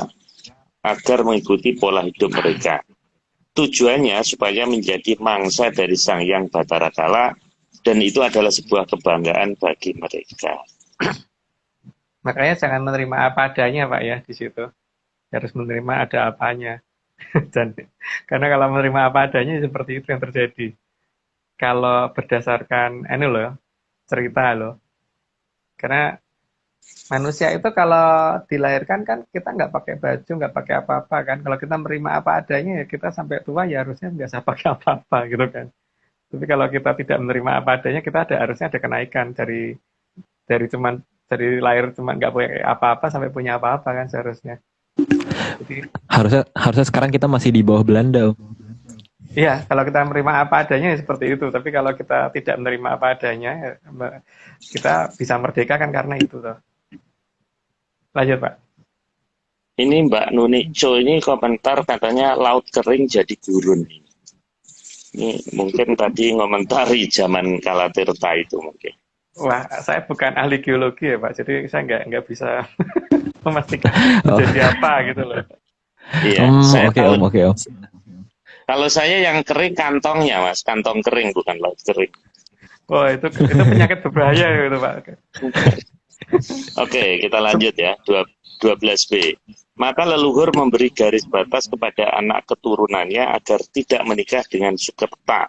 agar mengikuti pola hidup mereka. Tujuannya supaya menjadi mangsa dari Sang Hyang Bathara Kala, dan itu adalah sebuah kebanggaan bagi mereka.
Makanya jangan menerima apa adanya Pak ya di situ. Harus menerima ada apanya. Dan karena kalau menerima apa adanya seperti itu yang terjadi. Kalau berdasarkan ini loh, cerita loh. Karena manusia itu kalau dilahirkan kan kita nggak pakai baju, nggak pakai apa-apa kan. Kalau kita menerima apa adanya ya kita sampai tua ya harusnya nggak usah pakai apa-apa gitu kan. Tapi kalau kita tidak menerima apa adanya kita harusnya ada kenaikan dari lahir cuman nggak punya apa-apa sampai punya apa-apa kan seharusnya. Jadi
Harusnya sekarang kita masih di bawah Belanda. Om.
iya, kalau kita menerima apa adanya ya seperti itu. Tapi kalau kita tidak menerima apa adanya, ya, kita bisa merdeka kan karena itu toh. Lanjut Pak.
Ini Mbak Nuni Co ini komentar katanya laut kering jadi gurun. Ini mungkin tadi ngomentari zaman Kalatirta itu mungkin.
Wah, saya bukan ahli geologi ya Pak, jadi saya nggak bisa memastikan jadi apa gitu loh.
Iya, saya
Oke
tahu.
Om.
Kalau saya yang kering kantongnya Mas, kantong kering bukan laut kering.
Wah, itu penyakit berbahaya gitu Pak.
Oke, kita lanjut ya. 12B. Maka leluhur memberi garis batas kepada anak keturunannya agar tidak menikah dengan Sukerta.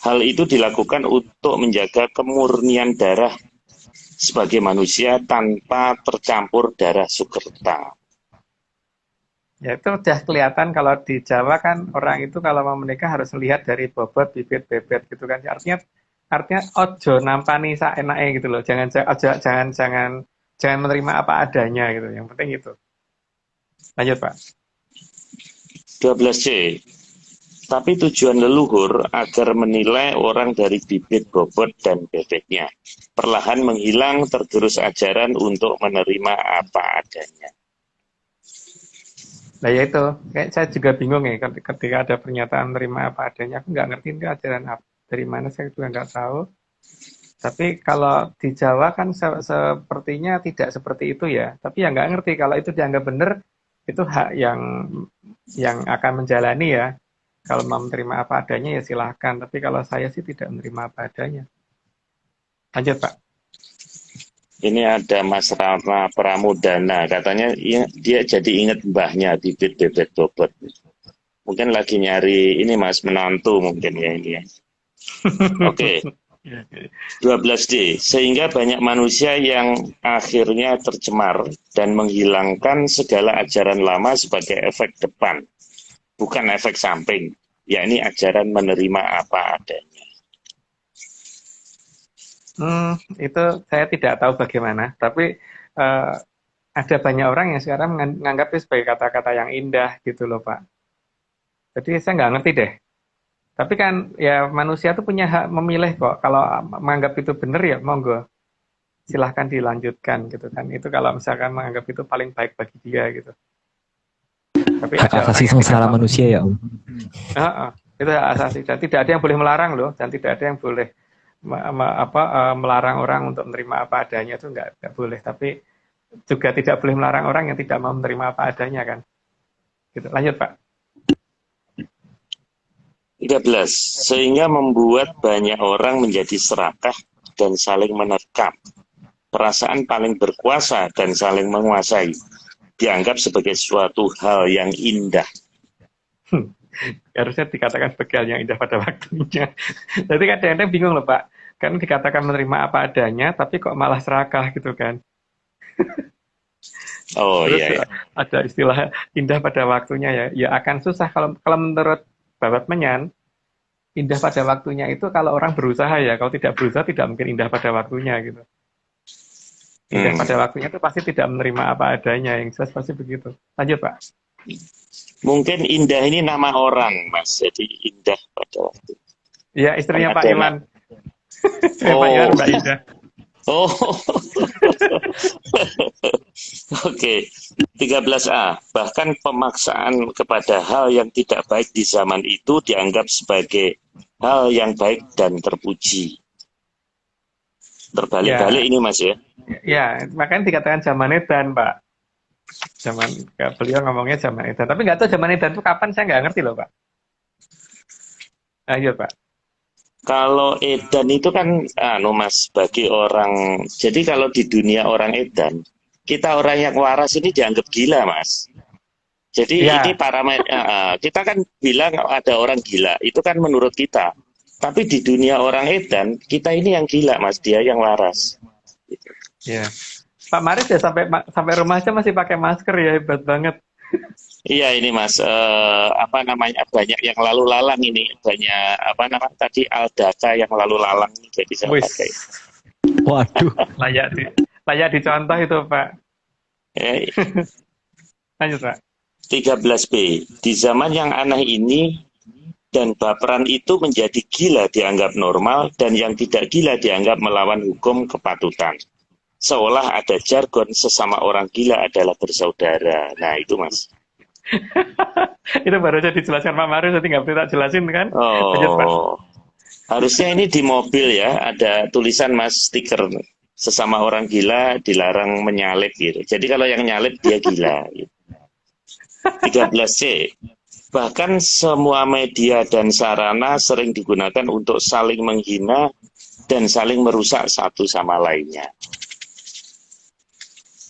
Hal itu dilakukan untuk menjaga kemurnian darah sebagai manusia tanpa tercampur darah Sukerta.
Ya itu udah kelihatan kalau di Jawa kan orang itu kalau mau menikah harus melihat dari bobot, bibit, bebet gitu kan. Artinya ojo nampani saenake gitu loh. Jangan menerima apa adanya gitu. Yang penting itu. Lanjut Pak.
12C. Tapi tujuan leluhur agar menilai orang dari bibit, bobot, dan bebeknya. Perlahan menghilang tergerus ajaran untuk menerima apa adanya.
Nah ya itu, kayak saya juga bingung ya ketika ada pernyataan menerima apa adanya. Aku nggak ngerti itu ajaran apa, dari mana saya juga nggak tahu. Tapi kalau di Jawa kan sepertinya tidak seperti itu ya. Tapi ya nggak ngerti kalau itu dianggap benar, itu hak yang akan menjalani ya. Kalau mau menerima apa adanya ya silahkan. Tapi kalau saya sih tidak menerima apa adanya. Lanjut Pak.
Ini ada Mas Rama Pramudana, katanya dia jadi ingat mbahnya bibit bebet bobot. Mungkin lagi nyari ini Mas menantu mungkin ya ini ya. Oke. 12D. Sehingga banyak manusia yang akhirnya tercemar dan menghilangkan segala ajaran lama sebagai efek depan, bukan efek samping, yakni ajaran menerima apa adanya.
Itu saya tidak tahu bagaimana, tapi eh, ada banyak orang yang sekarang menganggap itu sebagai kata-kata yang indah gitu loh Pak. Jadi saya nggak ngerti deh. Tapi kan ya manusia tuh punya hak memilih kok. Kalau menganggap itu benar ya monggo, silahkan dilanjutkan gitu kan. Itu kalau misalkan menganggap itu paling baik bagi dia gitu. Tapi
Hak
ada orang
asasi
yang tidak
sengsara
mau.
manusia ya Allah.
Heeh, itu hak asasi dan tidak ada yang boleh melarang loh, dan tidak ada yang boleh melarang orang untuk menerima apa adanya, itu nggak boleh. Tapi juga tidak boleh melarang orang yang tidak mau menerima apa adanya kan. Gitu. Lanjut Pak.
13. Sehingga membuat banyak orang menjadi serakah dan saling menerkam. Perasaan paling berkuasa dan saling menguasai. Dianggap sebagai suatu hal yang indah.
Harusnya dikatakan sebagai hal yang indah pada waktunya. Jadi kadang-kadang bingung loh Pak. Kan dikatakan menerima apa adanya, tapi kok malah serakah gitu kan.
Oh
Terus
iya, iya.
ada istilah indah pada waktunya ya. Ya akan susah kalau menurut Babat Menyan, indah pada waktunya itu kalau orang berusaha ya. Kalau tidak berusaha tidak mungkin indah pada waktunya gitu. Indah pada waktunya itu pasti tidak menerima apa adanya. Yang jelas pasti begitu. Lanjut Pak.
Mungkin indah ini nama orang, Mas. Jadi indah pada waktu.
Ya
Kan
istrinya Pak
ada
Iwan. Istrinya Pak Iwan
Oh,
Mbak Indah.
oh. Oke. 13A. Bahkan pemaksaan kepada hal yang tidak baik di zaman itu dianggap sebagai hal yang baik dan terpuji. Terbalik-balik
Ya,
ini, Mas ya.
ya makanya dikatakan zaman edan Pak. Zaman beliau ngomongnya zaman edan. Tapi nggak tahu zaman edan itu kapan, saya nggak ngerti loh Pak. Lanjut Pak.
Kalau edan itu kan, Mas, bagi orang. Jadi kalau di dunia orang edan, kita orang yang waras ini dianggap gila, Mas. Jadi ini
Ya,
kita kan bilang ada orang gila, itu kan menurut kita. Tapi di dunia orang edan, kita ini yang gila, Mas, dia yang waras.
ya. Pak Maris ya sampai rumah aja masih pakai masker ya, hebat banget.
Iya ini Mas, apa namanya, banyak yang lalu lalang ini, banyak apa namanya tadi Aldaka yang lalu lalang, jadi saya
Wis,
pakai.
Waduh.
layak di layak dicontoh itu Pak.
Eh,
Lanjut Pak.
13B, di zaman yang aneh ini dan baperan itu menjadi gila dianggap normal dan yang tidak gila dianggap melawan hukum kepatutan. Seolah ada jargon sesama orang gila adalah bersaudara. Nah itu Mas.
Itu baru aja dijelaskan Pak Maris, nanti nggak perlu tak jelasin kan? Lanjut Pak.
Oh, harusnya ini di mobil ya, ada tulisan Mas, stiker sesama orang gila dilarang menyalip gitu. Jadi kalau yang nyalip dia gila. Gitu. 13C. Bahkan semua media dan sarana sering digunakan untuk saling menghina dan saling merusak satu sama lainnya.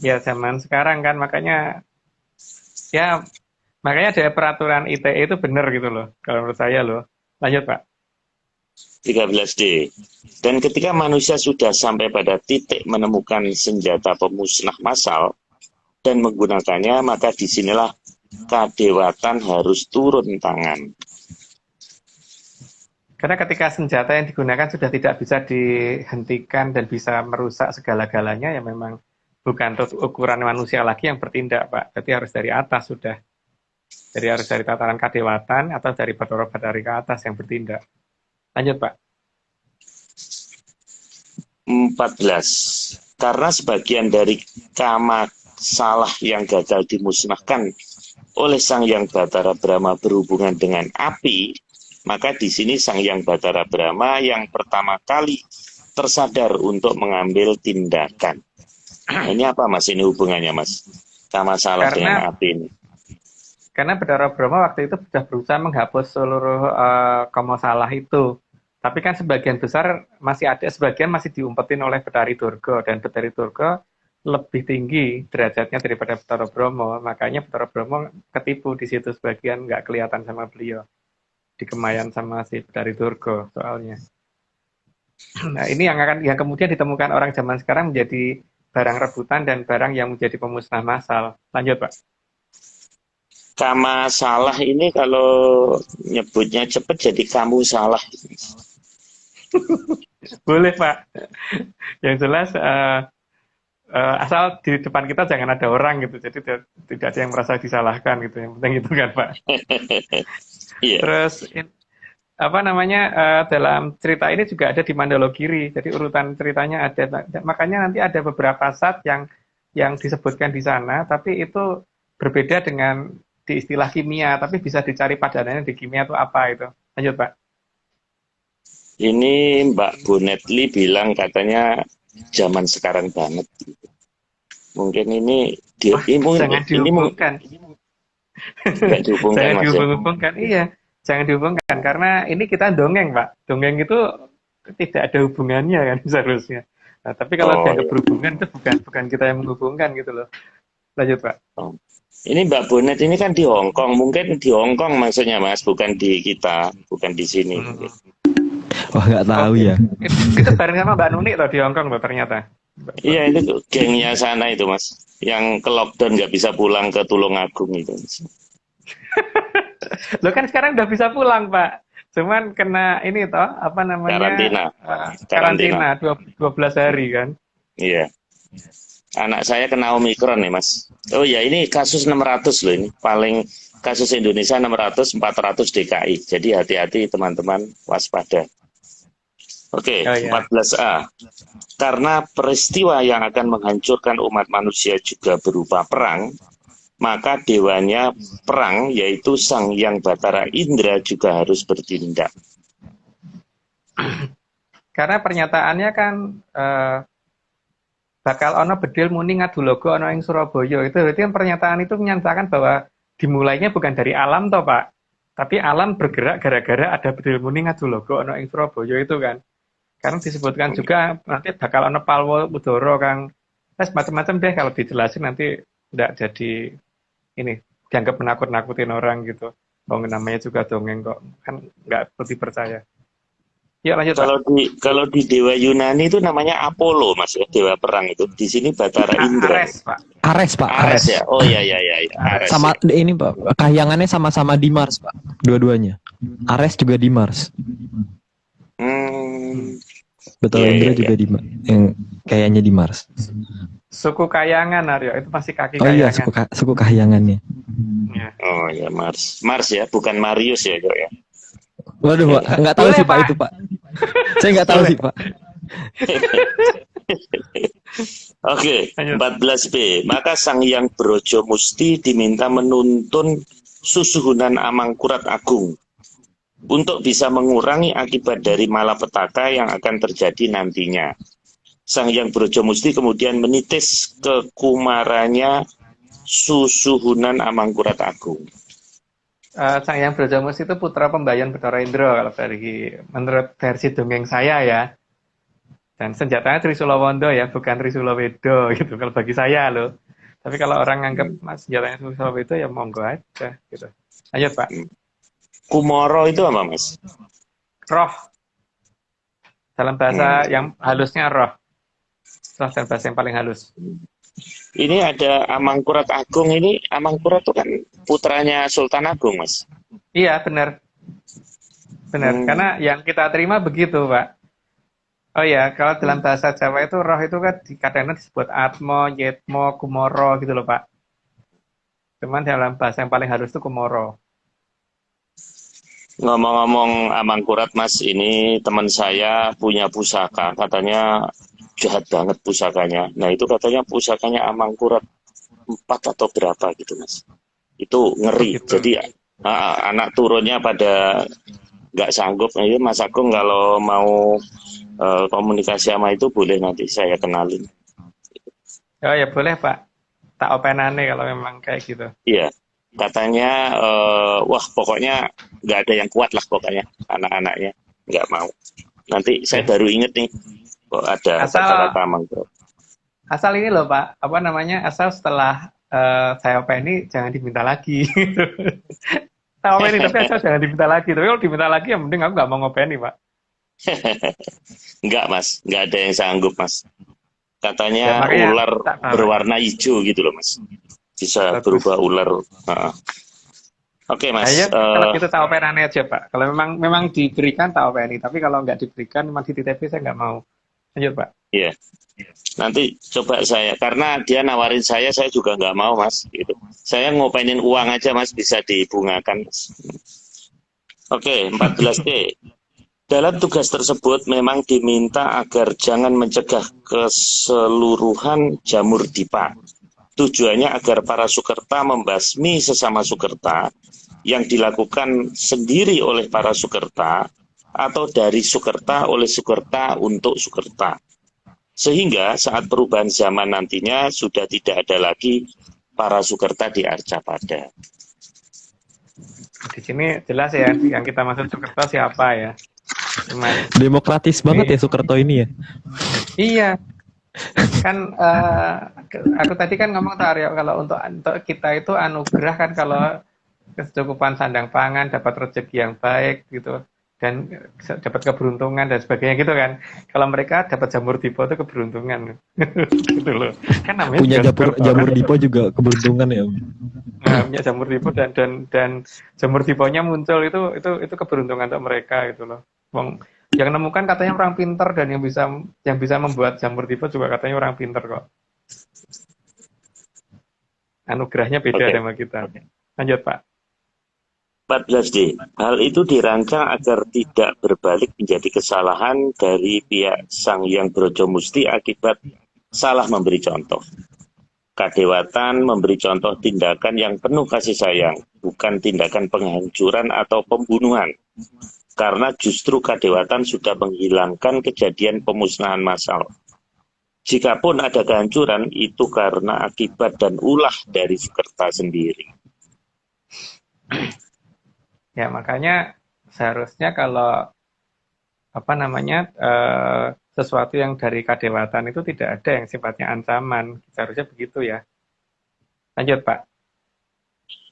Ya zaman sekarang kan makanya ya makanya ada peraturan ITE itu benar gitu loh. Kalau menurut saya loh. Lanjut Pak.
13D. Dan ketika manusia sudah sampai pada titik menemukan senjata pemusnah massal dan menggunakannya, maka disinilah kadewatan harus turun tangan.
Karena ketika senjata yang digunakan sudah tidak bisa dihentikan dan bisa merusak segala-galanya, ya memang bukan ukuran manusia lagi yang bertindak, Pak. Berarti harus dari atas sudah. Jadi harus dari tataran kadewatan atau dari Bathara dari ke atas yang bertindak. Lanjut, Pak.
14. Karena sebagian dari kama salah yang gagal dimusnahkan oleh Sang Hyang Bathara Brahma berhubungan dengan api, maka di sini Sang Hyang Bathara Brahma yang pertama kali tersadar untuk mengambil tindakan. Ini apa Mas, ini hubungannya Mas? Kama salah dengan api ini.
Karena Bathara Brahma waktu itu sudah berusaha menghapus seluruh kama salah itu. Tapi kan sebagian besar masih ada, sebagian masih diumpetin oleh Betari Durga, dan Betari Durga lebih tinggi derajatnya daripada Bathara Brahma. Makanya Bathara Brahma ketipu di situ, sebagian nggak kelihatan sama beliau. Dikemayan sama si Betari Durga soalnya. Nah ini yang kemudian ditemukan orang zaman sekarang menjadi barang rebutan dan barang yang menjadi pemusnah massal. Lanjut Pak.
Kama salah ini kalau nyebutnya cepat jadi kamu salah.
Boleh Pak. Yang jelas asal di depan kita jangan ada orang gitu. Jadi tidak ada yang merasa disalahkan gitu. Yang penting itu kan Pak.
Iya.
Terus apa namanya dalam cerita ini juga ada di Mandalogiri. Jadi urutan ceritanya ada. Makanya nanti ada beberapa sat yang disebutkan di sana, tapi itu berbeda dengan di istilah kimia. Tapi bisa dicari padanannya di kimia itu apa itu. Lanjut Pak.
Ini Mbak Bonetli bilang katanya zaman sekarang banget. Mungkin ini
Wah, jangan dihubungkan.
nggak dihubungkan
Jangan
Mas ya.
dihubung-hubungkan. Iya, jangan dihubungkan karena ini kita dongeng, Pak. Dongeng itu tidak ada hubungannya kan seharusnya. Nah, tapi kalau
Oh,
dianggap
iya.
berhubungan itu bukan kita yang menghubungkan gitu loh. Lanjut, Pak.
Oh. Ini Mbak Bonet ini kan di Hong Kong. Mungkin di Hong Kong maksudnya Mas, bukan di kita, bukan di sini.
Hmm.
Wah, nggak tahu
Oke.
ya.
Itu bareng sama Mbak Nuni loh di Hong Kong loh ternyata.
Iya, itu tuh gengnya sana itu Mas. Yang ke lockdown nggak bisa pulang ke Tulungagung itu.
Lo kan sekarang udah bisa pulang, Pak. Cuman kena ini toh, apa namanya?
Karantina.
Karantina 12 hari kan.
Iya. Anak saya kena Omikron nih Mas. Oh ya, ini kasus 600 loh ini. Paling kasus Indonesia 600, 400 DKI. Jadi hati-hati teman-teman, waspada. Oke,
Oh, iya.
14A. Karena peristiwa yang akan menghancurkan umat manusia juga berupa perang, maka dewanya perang, yaitu Sang Hyang Batara Indra juga harus bertindak.
Karena pernyataannya kan bakal ono bedil muni ngadulogo ono ing Surabaya. Itu berarti kan pernyataan itu menyatakan bahwa dimulainya bukan dari alam toh, Pak. Tapi alam bergerak gara-gara ada bedil muni ngadulogo ono ing Surabaya itu kan. Karena disebutkan juga nanti bakal ono palwo udara kang macam-macam deh kalau dijelasin nanti tidak jadi ini dianggap menakut-nakutin orang gitu. Oh, namanya juga dongeng kok kan nggak perlu dipercaya. Ya lanjut Pak.
Kalau di dewa Yunani itu namanya Apollo Mas ya, dewa perang itu. Di sini Batara Indra.
Ares Pak.
Ares, Pak.
Ares ya. Oh iya iya iya, Ares.
Sama ini, Pak. Kahyangannya sama-sama di Mars, Pak. Dua-duanya. Ares juga di Mars. Betul,
Iya,
Indra
iya,
juga di yang kayaknya di Mars.
Suku Kayangan Aryo itu masih kaki
Oh iya,
Kayangan.
suku kahyangannya.
Ya.
Oh ya Mars. Mars ya, bukan Marius ya, Jok ya.
Waduh, Pak. Nggak tahu
Boleh,
sih, Pak,
Pak.
itu, Pak. Saya nggak tahu sih, Pak.
Oke,
Lanjut.
14B. Maka Sang Hyang Brojo Musti diminta menuntun Susuhunan Amangkurat Agung untuk bisa mengurangi akibat dari malapetaka yang akan terjadi nantinya. Sang Hyang Brojo Musti kemudian menitis ke kumaranya Susuhunan Amangkurat Agung.
Sang Hyang Brajamus itu putra pembayan Bathara Indra kalau dari menurut versi dongeng saya ya. Dan senjatanya Trisula Wondo ya, bukan Trisula Wedo gitu kalau bagi saya loh. Tapi kalau orang nganggap mas senjatanya Trisula Wedo ya monggo aja gitu. Lanjut Pak.
Kumoro itu apa Mas?
Roh. Dalam bahasa yang halusnya roh. Roh dalam bahasa yang paling halus.
Ini ada Amangkurat Agung ini. Amangkurat itu kan putranya Sultan Agung Mas.
Iya benar. Benar. Karena yang kita terima begitu Pak. Oh ya, kalau dalam bahasa Jawa itu roh itu kan kadang-kadang disebut Atmo, Yetmo, Kumoro gitu loh Pak. Cuman dalam bahasa yang paling halus itu Kumoro.
Ngomong-ngomong Amangkurat Mas, ini teman saya punya pusaka, katanya jahat banget pusakanya. Nah itu katanya pusakanya Amangkurat 4 atau berapa gitu Mas. Itu ngeri.
Gitu.
Jadi anak turunnya pada nggak sanggup. Nah, Mas Agung kalau mau komunikasi sama itu boleh nanti saya kenalin.
Oh ya boleh Pak. Tak openane kalau memang kayak gitu.
Iya. Katanya wah pokoknya nggak ada yang kuat lah pokoknya anak-anaknya nggak mau. Nanti saya baru inget nih kok ada kata-kata Amangkurat.
Asal ini loh Pak, apa namanya? Asal setelah saya openi jangan diminta lagi. Saya openi tapi asal jangan diminta lagi. Tapi kalau diminta lagi ya mending aku nggak mau ngopeni Pak.
Enggak Mas, nggak ada yang sanggup Mas. Katanya
Ya,
ular berwarna hijau gitu loh Mas. Bisa
Bagus.
berubah ular. Oke
Nah,
Mas,
ya kalau gitu tak operani aja Pak. Kalau memang diberikan tak openi, tapi kalau nggak diberikan memang di TTP saya nggak mau. Lanjut Pak.
ya nanti coba saya, karena dia nawarin saya juga nggak mau Mas. Gitu. Saya ngopenin uang aja Mas, bisa dibungakan. Mas. Oke, 14D. Dalam tugas tersebut memang diminta agar jangan mencegah keseluruhan jamur dipa. Tujuannya agar para sukerta membasmi sesama sukerta yang dilakukan sendiri oleh para sukerta atau dari sukerta oleh sukerta untuk sukerta. Sehingga saat perubahan zaman nantinya sudah tidak ada lagi para sukerta di Arcapada.
Di sini jelas ya yang kita maksud Sukerto siapa ya. Cuman
Demokratis banget ya Sukerto ini ya.
iya kan aku tadi kan ngomong tuh Aryo, kalau untuk kita itu anugerah kan kalau kecukupan sandang pangan, dapat rezeki yang baik gitu, dan dapat keberuntungan dan sebagainya gitu kan. Kalau mereka dapat jamur dipo itu keberuntungan gitu loh. Kan namanya
Punya
juga Sukerto,
jamur
kan?
dipo juga keberuntungan ya.
Nah, punya jamur dipo dan jamur diponya muncul itu keberuntungan untuk mereka gitu loh. Wong yang nemukan katanya orang pinter, dan yang bisa membuat jamur dipo juga katanya orang pinter kok. Anugerahnya beda
Oke.
sama kita. Lanjut Pak.
14D. Hal itu dirancang agar tidak berbalik menjadi kesalahan dari pihak Sang Hyang Brajamusti akibat salah memberi contoh. Kadewatan memberi contoh tindakan yang penuh kasih sayang, bukan tindakan penghancuran atau pembunuhan. Karena justru kadewatan sudah menghilangkan kejadian pemusnahan massal. Jikapun ada kehancuran, itu karena akibat dan ulah dari Sukerta sendiri.
Ya makanya seharusnya kalau sesuatu yang dari kadewatan itu tidak ada yang sifatnya ancaman. Seharusnya begitu ya. Lanjut Pak.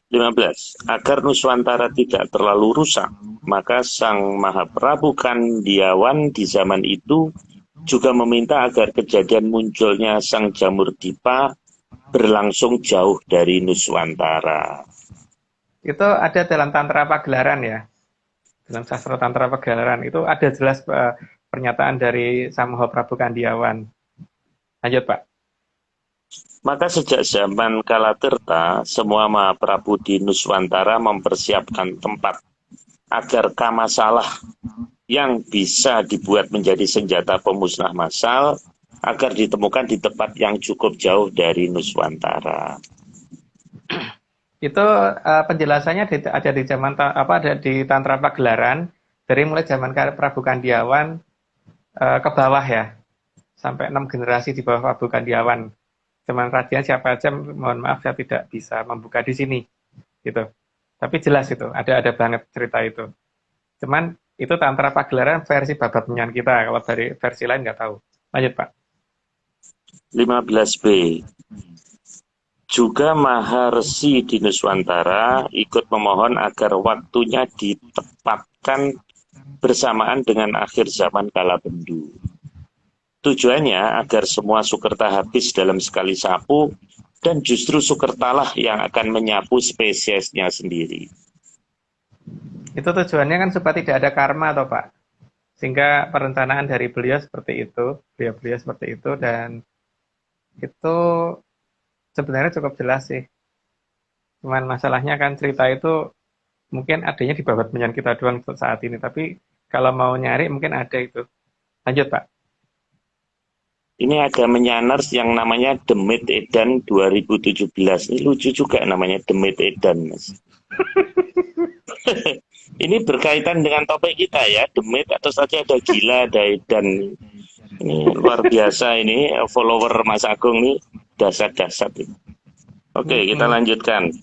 15. Agar Nuswantara tidak terlalu rusak, maka Sang Mahaprabu Kandiawan di zaman itu juga meminta agar kejadian munculnya Sang Jamur Dipa berlangsung jauh dari Nuswantara.
Itu ada dalam Tantra Pagelaran ya. Dalam sastra Tantra Pagelaran itu ada jelas pernyataan dari Sang Mahaprabu Kandiawan. Lanjut Pak.
Maka sejak zaman Kalatirta, semua Mahaprabu di Nuswantara mempersiapkan tempat agar kamasalah yang bisa dibuat menjadi senjata pemusnah massal agar ditemukan di tempat yang cukup jauh dari Nuswantara.
Itu penjelasannya ada di zaman ada di Tantra Pagelaran dari mulai zaman Prabu Kandiawan ke bawah ya, sampai 6 generasi di bawah Prabu Kandiawan. Zaman Radian siapa aja, mohon maaf saya tidak bisa membuka di sini gitu. Tapi jelas itu ada banget cerita itu. Cuman itu Tantra Pagelaran versi Babat Menyan kita, kalau dari versi lain nggak tahu. Lanjut Pak.
15B. Juga Maharesi di Nuswantara ikut memohon agar waktunya ditempatkan bersamaan dengan akhir zaman Kalabendu. Tujuannya agar semua Sukerta habis dalam sekali sapu dan justru Sukertalah yang akan menyapu spesiesnya sendiri.
Itu tujuannya kan supaya tidak ada karma toh Pak. Sehingga perencanaan dari beliau seperti itu, beliau seperti itu, dan itu sebenarnya cukup jelas sih. Cuman masalahnya kan cerita itu mungkin adanya di Babat Menyan kita doang untuk saat ini, tapi kalau mau nyari mungkin ada itu. Lanjut Pak.
Ini ada menyanars yang namanya Demit Edan 2017. Ini lucu juga namanya Demit Edan, Mas. Ini berkaitan dengan topik kita ya, Demit, atau saja ada Gila, ada Edan. Ini luar biasa ini, follower Mas Agung nih, dasar-dasar. Oke, kita lanjutkan.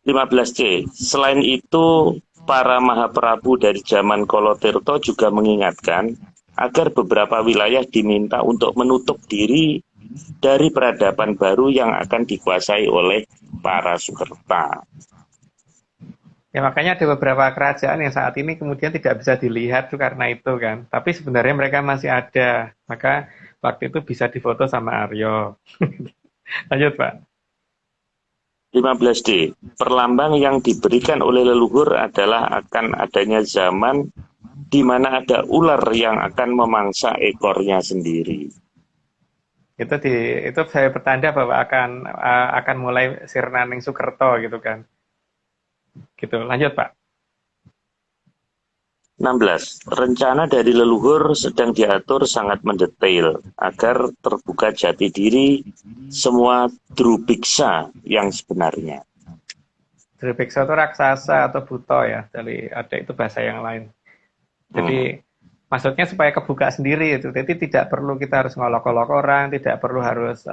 15C. Selain itu, para Mahaprabu dari zaman Kolotirto juga mengingatkan agar beberapa wilayah diminta untuk menutup diri dari peradaban baru yang akan dikuasai oleh para Sukerta.
Ya makanya ada beberapa kerajaan yang saat ini kemudian tidak bisa dilihat tuh karena itu kan. Tapi sebenarnya mereka masih ada. Maka waktu itu bisa difoto sama Aryo. Lanjut Pak.
15D. Perlambang yang diberikan oleh leluhur adalah akan adanya zaman di mana ada ular yang akan memangsa ekornya sendiri.
Itu saya bertanda bahwa akan mulai sirnaning Sukerto gitu kan. Gitu. Lanjut, Pak.
16. Rencana dari leluhur sedang diatur sangat mendetail agar terbuka jati diri semua Drubiksa yang sebenarnya.
Drubiksa itu raksasa atau buto ya. Jadi ada itu bahasa yang lain. Jadi maksudnya supaya kebuka sendiri itu. Jadi tidak perlu kita harus ngolok-olok orang, tidak perlu harus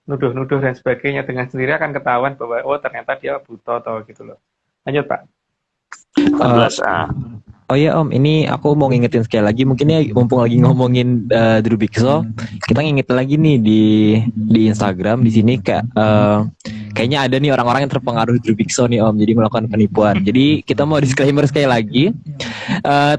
nuduh-nuduh dan sebagainya. Dengan sendiri akan ketahuan bahwa oh ternyata dia buto atau gitu loh. Lanjut, Pak.
16A.
Oh ya Om, ini aku mau ngingetin sekali lagi, mungkin ya mumpung lagi ngomongin Drubikso, kita ngingetin lagi nih di Instagram di sini kayaknya ada nih orang-orang yang terpengaruh Drubikso nih Om, jadi melakukan penipuan. Jadi kita mau disclaimer sekali lagi,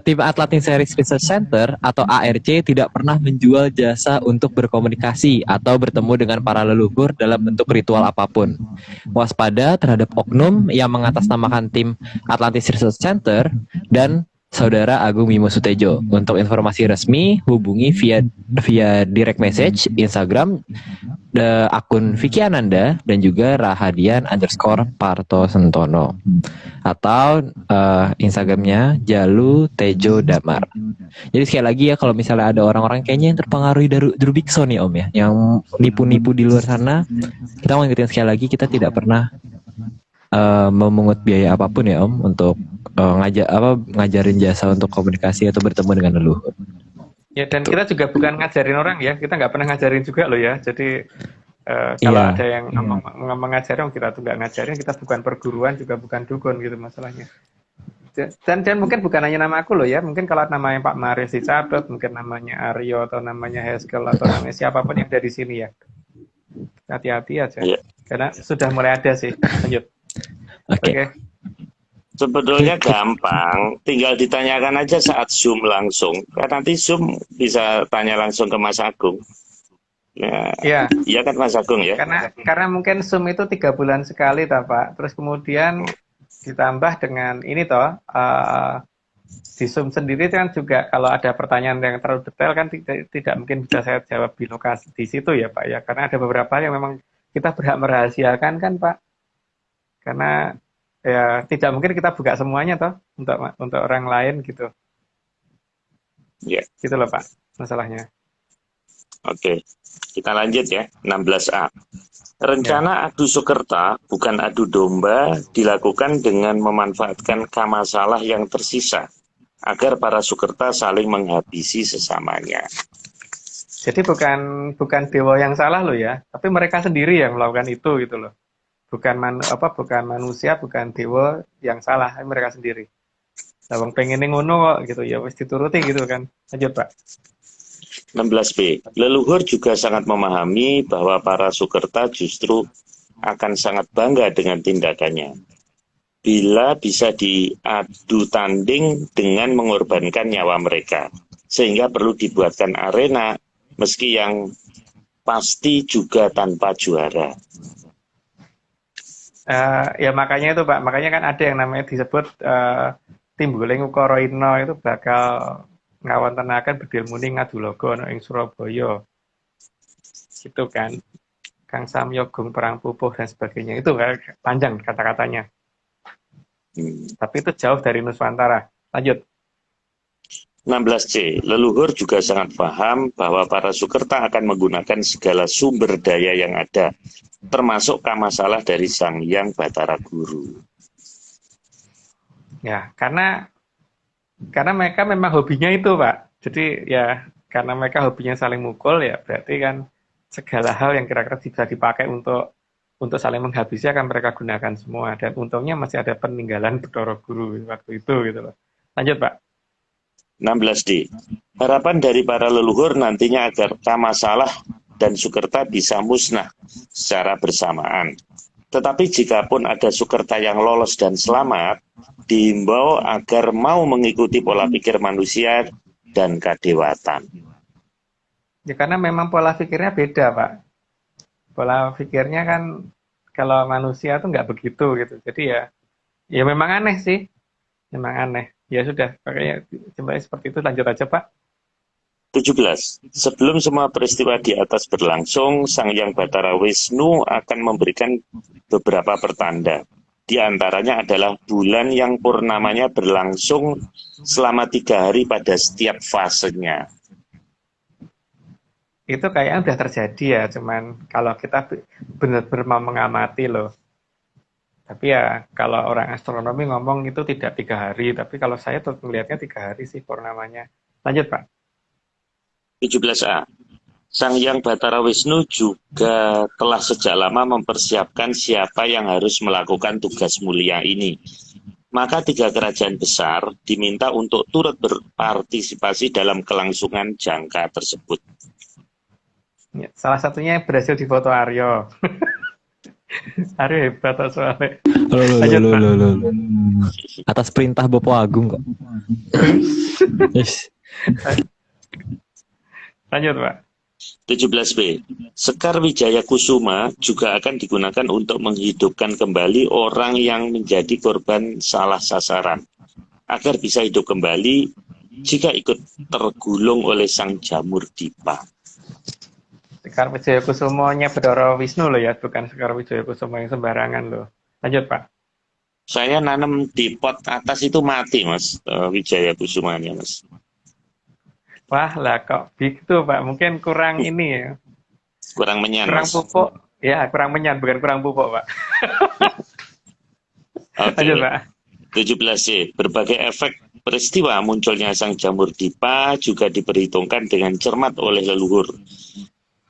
tim Atlantic Series Research Center atau ARC tidak pernah menjual jasa untuk berkomunikasi atau bertemu dengan para leluhur dalam bentuk ritual apapun. Waspada terhadap oknum yang mengatasnamakan tim Atlantic Research Center dan Saudara Agung Bimo Sutejo. Untuk informasi resmi hubungi via direct message Instagram akun Vicky Ananda dan juga Rahadian_Parto Sentono atau Instagramnya Jalu Tejo Damar. Jadi sekali lagi ya, kalau misalnya ada orang-orang kayaknya yang terpengaruhi dari Drubikso nih Om ya, yang nipu-nipu di luar sana, kita mau ingetin sekali lagi, kita tidak pernah memungut biaya apapun ya Om untuk ngajarin jasa untuk komunikasi atau bertemu dengan leluhur.
Ya, dan kita juga bukan ngajarin orang ya, kita nggak pernah ngajarin juga loh ya. Jadi kalau ada yang mengajarin, kita tuh nggak ngajarin, kita bukan perguruan juga bukan dukun gitu masalahnya. Dan mungkin bukan hanya nama aku loh ya, mungkin kalau namanya Pak Maris dicatat, mungkin namanya Aryo atau namanya Heskel atau namanya siapapun yang ada di sini ya. Hati-hati aja, karena sudah mulai ada sih. Lanjut.
Oke.
Sebetulnya gampang, tinggal ditanyakan aja saat Zoom langsung. Kan nanti Zoom bisa tanya langsung ke Mas Agung. Ya, iya kan Mas Agung ya?
Karena mungkin Zoom itu 3 bulan sekali toh Pak. Terus kemudian ditambah dengan ini toh, di Zoom sendiri kan juga kalau ada pertanyaan yang terlalu detail kan tidak mungkin bisa saya jawab di lokasi di situ ya Pak ya. Karena ada beberapa yang memang kita berhak merahasiakan kan Pak. Karena ya tidak mungkin kita buka semuanya toh untuk orang lain gitu.
Ya.
Gitu loh Pak masalahnya.
Oke, kita lanjut ya. 16A. Rencana adu Sukerta bukan adu domba dilakukan dengan memanfaatkan kamasalah yang tersisa agar para Sukerta saling menghabisi sesamanya.
Jadi bukan dewa yang salah loh ya, tapi mereka sendiri yang melakukan itu gitu loh. Bukan manusia, bukan dewa yang salah, mereka sendiri. Nah, wong pengen ngono kok gitu ya, wis dituruti gitu kan. Lanjut, Pak.
16B. Leluhur juga sangat memahami bahwa para Sukerta justru akan sangat bangga dengan tindakannya. Bila bisa diadu tanding dengan mengorbankan nyawa mereka. Sehingga perlu dibuatkan arena, meski yang pasti juga tanpa juara.
Ya makanya itu Pak, makanya kan ada yang namanya disebut Timbuling Ukara Ina itu bakal ngawontenaken bedil muni ngadulogo ana ing Surabaya. Gitu kan. Kang Samyogung perang pupuh dan sebagainya. Itu kan panjang kata-katanya. Tapi itu jauh dari Nuswantara. Lanjut.
16C. Leluhur juga sangat paham bahwa para Sukerta akan menggunakan segala sumber daya yang ada, termasuk kamasalah dari Sang Hyang Batara Guru.
Ya, karena mereka memang hobinya itu, Pak. Jadi ya, karena mereka hobinya saling mukul, ya berarti kan segala hal yang kira-kira bisa dipakai untuk saling menghabisi akan mereka gunakan semua. Dan untungnya masih ada peninggalan Batara Guru waktu itu gitu loh. Lanjut, Pak.
16D. Harapan dari para leluhur nantinya agar kamasalah dan Sukerta bisa musnah secara bersamaan. Tetapi jikapun ada Sukerta yang lolos dan selamat, diimbau agar mau mengikuti pola pikir manusia dan kadewatan.
Ya karena memang pola pikirnya beda, Pak. Pola pikirnya kan kalau manusia tuh nggak begitu gitu. Jadi ya memang aneh sih, memang aneh. Ya sudah, makanya sebenarnya seperti itu. Lanjut aja Pak.
17. Sebelum semua peristiwa di atas berlangsung, Sang Hyang Batara Wisnu akan memberikan beberapa pertanda. Di antaranya adalah bulan yang purnamanya berlangsung selama 3 hari pada setiap fasenya.
Itu kayaknya udah terjadi ya, cuman kalau kita benar-benar mau mengamati loh. Tapi ya kalau orang astronomi ngomong itu tidak 3 hari, tapi kalau saya tuh melihatnya 3 hari sih purnamanya. Lanjut Pak.
17a. Sang Hyang Batara Wisnu juga telah sejak lama mempersiapkan siapa yang harus melakukan tugas mulia ini. Maka 3 kerajaan besar diminta untuk turut berpartisipasi dalam kelangsungan jangka tersebut.
Ya, salah satunya yang berhasil difoto Aryo. Aryo hebat soalnya. Lanjut, Pak.
Loh. Atas perintah Bapak Agung kok. Yes.
Lanjut Pak.
17b. Sekar Wijaya Kusuma juga akan digunakan untuk menghidupkan kembali orang yang menjadi korban salah sasaran, agar bisa hidup kembali jika ikut tergulung oleh Sang Jamur Dipa.
Sekar Wijaya Kusumonya Bathara Wisnu loh ya, bukan Sekar Wijaya Kusumo yang sembarangan loh. Lanjut Pak.
Saya nanam di pot atas itu mati Mas, Wijaya Kusumanya Mas.
Wah lah kok begitu Pak, mungkin kurang ini ya.
Kurang menyan
Kurang
Mas.
pupuk. Ya, kurang menyan, bukan kurang pupuk Pak.
Oke.
Lanjut Pak.
17C. Berbagai efek peristiwa munculnya Sang Jamur Dipa juga diperhitungkan dengan cermat oleh leluhur.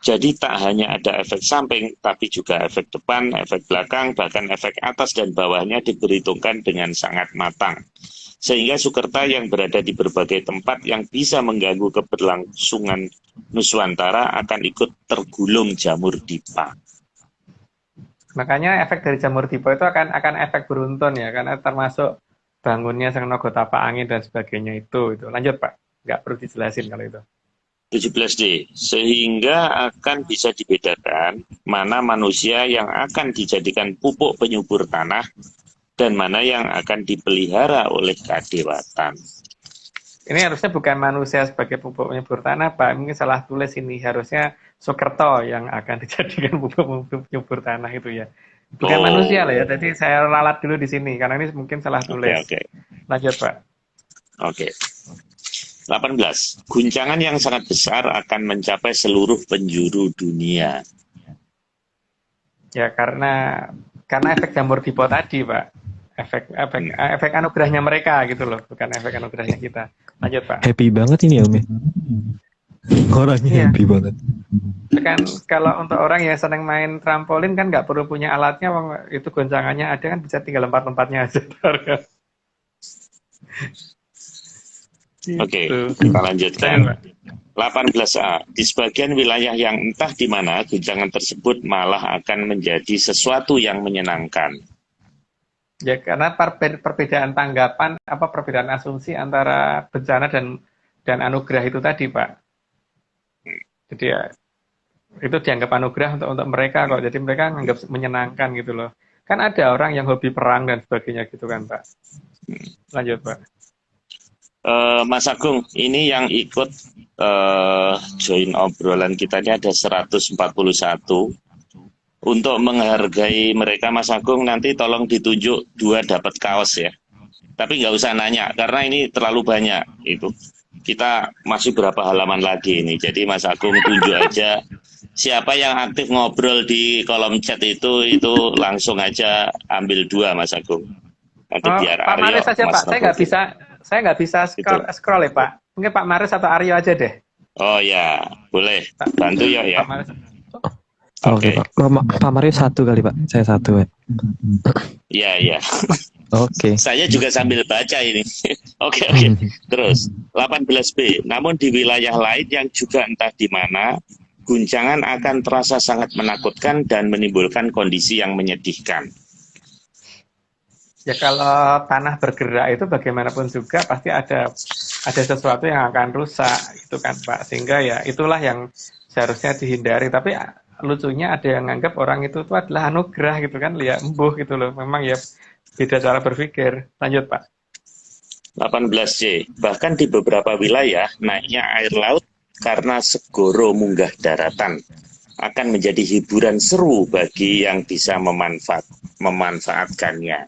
Jadi tak hanya ada efek samping, tapi juga efek depan, efek belakang, bahkan efek atas dan bawahnya diperhitungkan dengan sangat matang. Sehingga Sukerta yang berada di berbagai tempat yang bisa mengganggu keberlangsungan Nuswantara akan ikut tergulung Jamur Dipa.
Makanya efek dari Jamur Dipa itu akan efek beruntun ya, karena termasuk bangunnya Sang Nagatapak Angin dan sebagainya itu. Lanjut Pak, nggak perlu dijelasin kalau itu.
17D. Sehingga akan bisa dibedakan mana manusia yang akan dijadikan pupuk penyubur tanah dan mana yang akan dipelihara oleh kadewatan.
Ini harusnya bukan manusia sebagai pupuk penyubur tanah, Pak. Mungkin salah tulis ini. Harusnya Sukerto yang akan dijadikan pupuk penyubur tanah itu ya. Bukan manusia lah ya. Jadi saya ralat dulu di sini karena ini mungkin salah tulis.
Oke.
Lanjut, Pak.
Oke. 18. Guncangan yang sangat besar akan mencapai seluruh penjuru dunia.
Ya karena efek Jamur Dipa tadi, Pak. Efek anugerahnya mereka gitu loh, bukan efek anugerahnya kita. Lanjut Pak.
Happy banget ini Om ya. Orangnya
Iya.
happy banget.
Kan kalau untuk orang yang senang main trampolin kan nggak perlu punya alatnya, itu goncangannya ada kan bisa tinggal lompat-lompatnya aja.
Oke,
Gitu.
kita lanjutkan.
Pak.
18A. Di sebagian wilayah yang entah di mana guncangan tersebut malah akan menjadi sesuatu yang menyenangkan.
Ya karena perbedaan tanggapan, perbedaan asumsi antara bencana dan anugerah itu tadi, Pak. Jadi ya itu dianggap anugerah untuk mereka kok. Jadi mereka anggap menyenangkan gitu loh. Kan ada orang yang hobi perang dan sebagainya gitu kan, Pak. Lanjut, Pak.
Mas Agung, ini yang ikut join obrolan kita ini ada 141. Untuk menghargai mereka Mas Agung, nanti tolong ditunjuk 2 dapat kaos ya. Tapi nggak usah nanya, karena ini terlalu banyak itu. Kita masih berapa halaman lagi ini, jadi Mas Agung tunjuk aja. Siapa yang aktif ngobrol di kolom chat itu langsung aja ambil 2 Mas Agung. Nanti biar
Pak
Aryo,
Maris saja
Mas
Pak, saya nggak bisa scroll ya Pak. Mungkin Pak Maris atau Aryo aja deh.
Oh ya, boleh. Bantu ya.
Pak Maris.
Oke Pak. Pak Mario 1 kali Pak. Saya 1 ya.
Iya.
Oke.
Saya juga sambil baca ini. Oke. Terus 18B. Namun di wilayah lain yang juga entah di mana, guncangan akan terasa sangat menakutkan dan menimbulkan kondisi yang menyedihkan.
Ya kalau tanah bergerak itu bagaimanapun juga pasti ada sesuatu yang akan rusak itu kan Pak. Sehingga ya itulah yang seharusnya dihindari. Tapi lucunya ada yang nganggap orang itu tuh adalah anugerah gitu kan, ya embuh gitu loh. Memang ya beda cara berpikir. Lanjut Pak.
18C. Bahkan di beberapa wilayah, naiknya air laut karena segoro munggah daratan akan menjadi hiburan seru bagi yang bisa memanfaatkannya.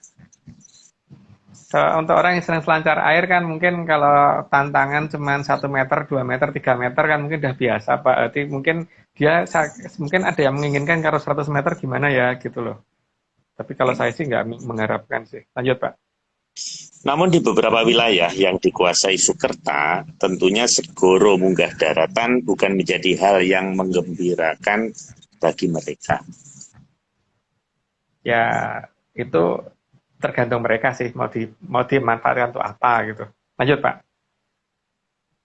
Untuk orang yang sering selancar air kan mungkin kalau tantangan cuma 1 meter, 2 meter, 3 meter kan mungkin udah biasa Pak. Berarti mungkin mungkin ada yang menginginkan kalau 100 meter gimana ya gitu loh. Tapi kalau saya sih nggak mengharapkan sih. Lanjut Pak.
Namun di beberapa wilayah yang dikuasai Sukerta, tentunya segoro munggah daratan bukan menjadi hal yang menggembirakan bagi mereka.
Ya itu tergantung mereka sih mau dimanfaatkan untuk apa gitu. Lanjut Pak.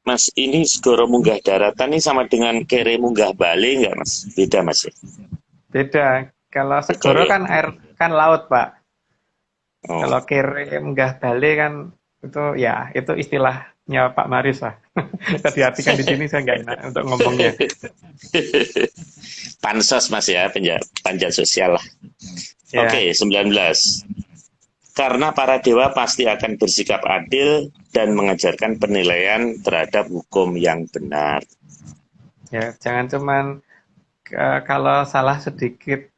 Mas, ini segoro munggah daratan ini sama dengan kere munggah bale nggak Mas? Beda Mas ya?
Beda. Kalau
Beda
segoro
ya?
kan air kan laut Pak.
Oh.
Kalau kere munggah bale kan itu ya itu istilahnya Pak Maris lah. Diartikan di sini saya nggak enak untuk ngomongnya.
Pansos Mas ya, panjat sosial lah.
Ya.
Oke, 19. Karena para dewa pasti akan bersikap adil dan mengajarkan penilaian terhadap hukum yang benar.
Ya, jangan cuman kalau salah sedikit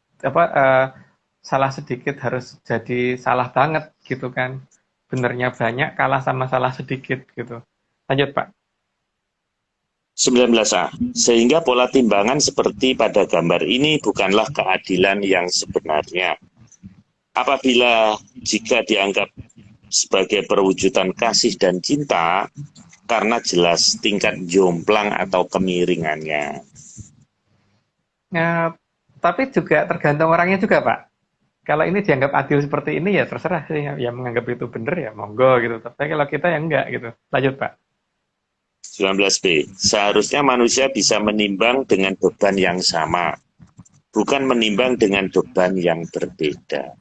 salah sedikit harus jadi salah banget gitu kan. Benernya banyak kalah sama salah sedikit gitu. Lanjut Pak.
19A. Sehingga pola timbangan seperti pada gambar ini bukanlah keadilan yang sebenarnya. Apabila jika dianggap sebagai perwujudan kasih dan cinta, karena jelas tingkat jomplang atau kemiringannya.
Nah, tapi juga tergantung orangnya juga Pak. Kalau ini dianggap adil seperti ini ya terserah sih yang menganggap itu benar ya monggo gitu. Tapi kalau kita ya enggak gitu. Lanjut Pak.
19B. Seharusnya manusia bisa menimbang dengan beban yang sama, bukan menimbang dengan beban yang berbeda.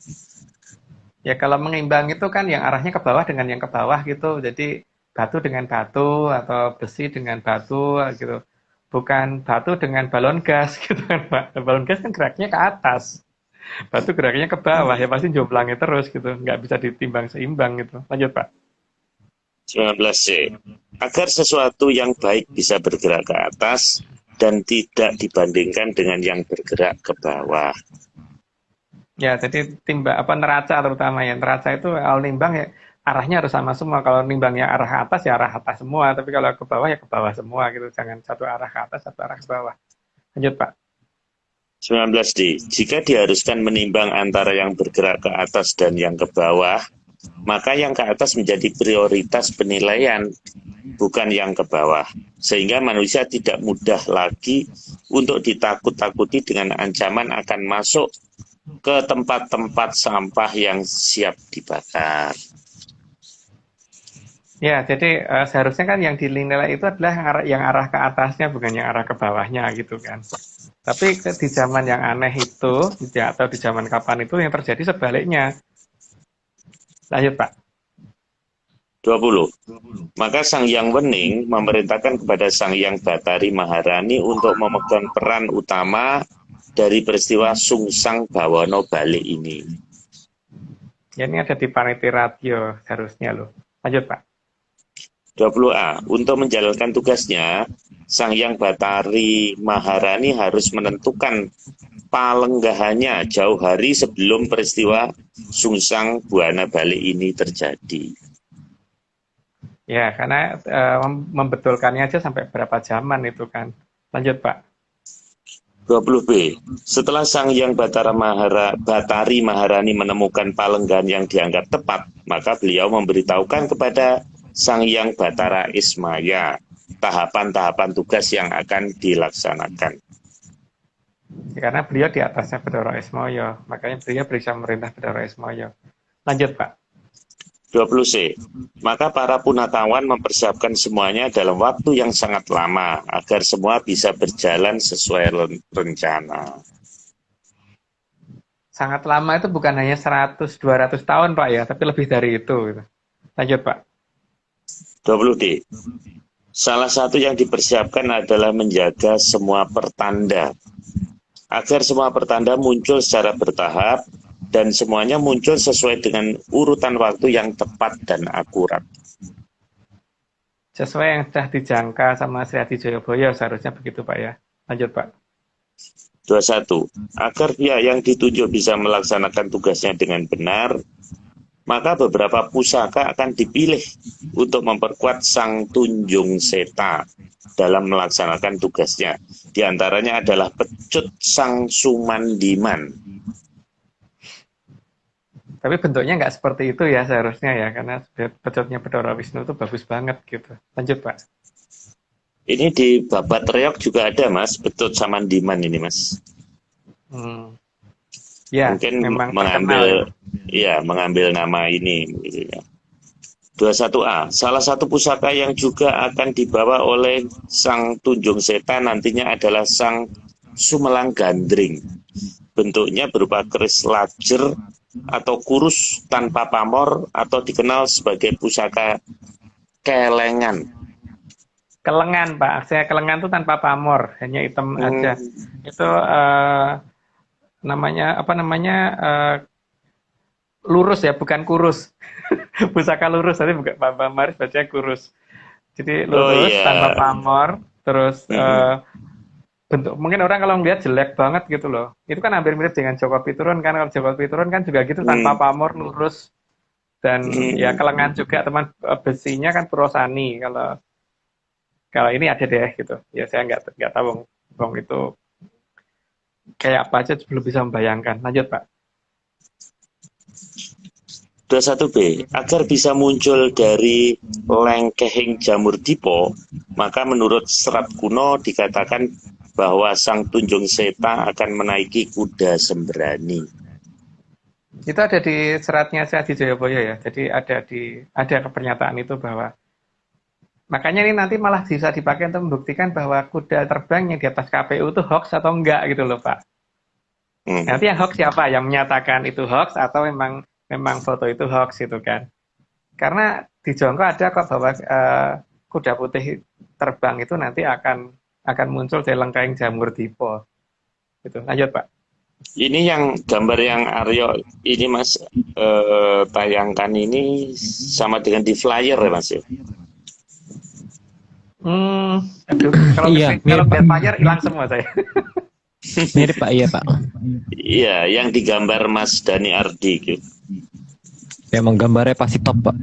Ya kalau mengimbang itu kan yang arahnya ke bawah dengan yang ke bawah gitu. Jadi batu dengan batu atau besi dengan batu gitu. Bukan batu dengan balon gas gitu kan Pak. Balon gas kan geraknya ke atas. Batu geraknya ke bawah ya pasti jomblangnya terus gitu. Nggak bisa ditimbang seimbang gitu. Lanjut Pak.
19C. Agar sesuatu yang baik bisa bergerak ke atas dan tidak dibandingkan dengan yang bergerak ke bawah.
Ya, jadi neraca terutama ya. Neraca itu kalau nimbang ya arahnya harus sama semua. Kalau nimbangnya arah ke atas ya arah atas semua. Tapi kalau ke bawah ya ke bawah semua gitu. Jangan satu arah ke atas, satu arah ke bawah. Lanjut Pak.
19D. Jika diharuskan menimbang antara yang bergerak ke atas dan yang ke bawah, maka yang ke atas menjadi prioritas penilaian, bukan yang ke bawah. Sehingga manusia tidak mudah lagi untuk ditakut-takuti dengan ancaman akan masuk ke tempat-tempat sampah yang siap dibakar.
Ya, jadi seharusnya kan yang dinilai itu adalah yang arah ke atasnya, bukan yang arah ke bawahnya gitu kan. Tapi di zaman yang aneh itu, atau di zaman kapan itu yang terjadi sebaliknya. Lanjut Pak.
20. Maka Sang Hyang Wening memerintahkan kepada Sang Hyang Batari Maharani untuk memegang peran utama dari peristiwa Sungsang Bawono Bale ini.
Ya, ini ada di panitia radio seharusnya loh. Lanjut Pak.
20A. Untuk menjalankan tugasnya, Sang Hyang Batari Maharani harus menentukan palenggahannya jauh hari sebelum peristiwa Sungsang Buana Bale ini terjadi.
Ya, karena membetulkannya aja sampai berapa zaman itu kan. Lanjut Pak.
20B. Setelah Sang Hyang Batari Maharani menemukan palenggahan yang dianggap tepat, maka beliau memberitahukan kepada Sang Hyang Batara Ismaya tahapan-tahapan tugas yang akan dilaksanakan.
Karena beliau di atasnya Bathara Ismaya, makanya beliau bisa memerintah Bathara Ismaya. Lanjut Pak.
20C. Maka para punatawan mempersiapkan semuanya dalam waktu yang sangat lama agar semua bisa berjalan sesuai rencana.
Sangat lama itu bukan hanya 100-200 tahun Pak ya, tapi lebih dari itu. Lanjut Pak.
20D. Salah satu yang dipersiapkan adalah menjaga semua pertanda agar semua pertanda muncul secara bertahap dan semuanya muncul sesuai dengan urutan waktu yang tepat dan akurat.
Sesuai yang sudah dijangka sama Sri Adi Joyoboyo seharusnya begitu Pak ya. Lanjut Pak.
21. Agar pihak yang ditunjuk bisa melaksanakan tugasnya dengan benar, maka beberapa pusaka akan dipilih untuk memperkuat Sang Tunjung Seta dalam melaksanakan tugasnya. Di antaranya adalah pecut Sang Sumandiman.
Tapi bentuknya nggak seperti itu ya seharusnya ya, karena pecutnya Bathara Wisnu itu bagus banget gitu. Lanjut Pak.
Ini di Babat Reog juga ada Mas, pecut Samandiman ini Mas.
Ya,
Mungkin
memang
mengambil
terkenal.
ya mengambil nama ini gitu ya. 21A, salah satu pusaka yang juga akan dibawa oleh Sang Tunjung Seta nantinya adalah Sang Sumelang Gandring. Bentuknya berupa keris lajer atau kurus tanpa pamor atau dikenal sebagai pusaka kelengan.
Kelengan Pak, saya kelengan itu tanpa pamor, hanya hitam aja. Itu namanya lurus ya, bukan kurus. Pusaka lurus, tadi bukan Pak Maris bacanya kurus. Jadi lurus tanpa pamor, terus bentuk mungkin orang kalau ngeliat jelek banget gitu loh. Itu kan hampir mirip dengan Joko Piturun kan. Kalau Joko Piturun kan juga gitu tanpa pamor, lurus, dan ya kelengan juga. Teman besinya kan Purosani. Kalau ini ada deh gitu. Ya saya nggak tahu Bang itu kayak apa aja belum bisa membayangkan. Lanjut Pak.
21B, agar bisa muncul dari lengkehing jamur dipo, maka menurut serat kuno dikatakan bahwa Sang Tunjung Seta akan menaiki kuda sembrani.
Itu ada di seratnya Sri Adi Joyoboyo ya. Jadi ada pernyataan itu bahwa makanya ini nanti malah bisa dipakai untuk membuktikan bahwa kuda terbang yang di atas KPU itu hoax atau enggak gitu loh Pak. Nanti yang hoax siapa? Yang menyatakan itu hoax atau memang foto itu hoax gitu kan. Karena di Jongko ada kok bahwa kuda putih terbang itu nanti akan muncul dari lengkeng jamur dipo. Gitu. Lanjut Pak.
Ini yang gambar yang Aryo ini Mas tayangkan ini sama dengan di flyer ya Mas ya?
Aduh, kalau
Iya,
kalau
mirip, Pak.
lihat flyer hilang semua saya.
Mirip Pak, iya Pak.
Iya, yang digambar Mas Dani Ardi gitu.
Emang gambarnya pasti top Pak.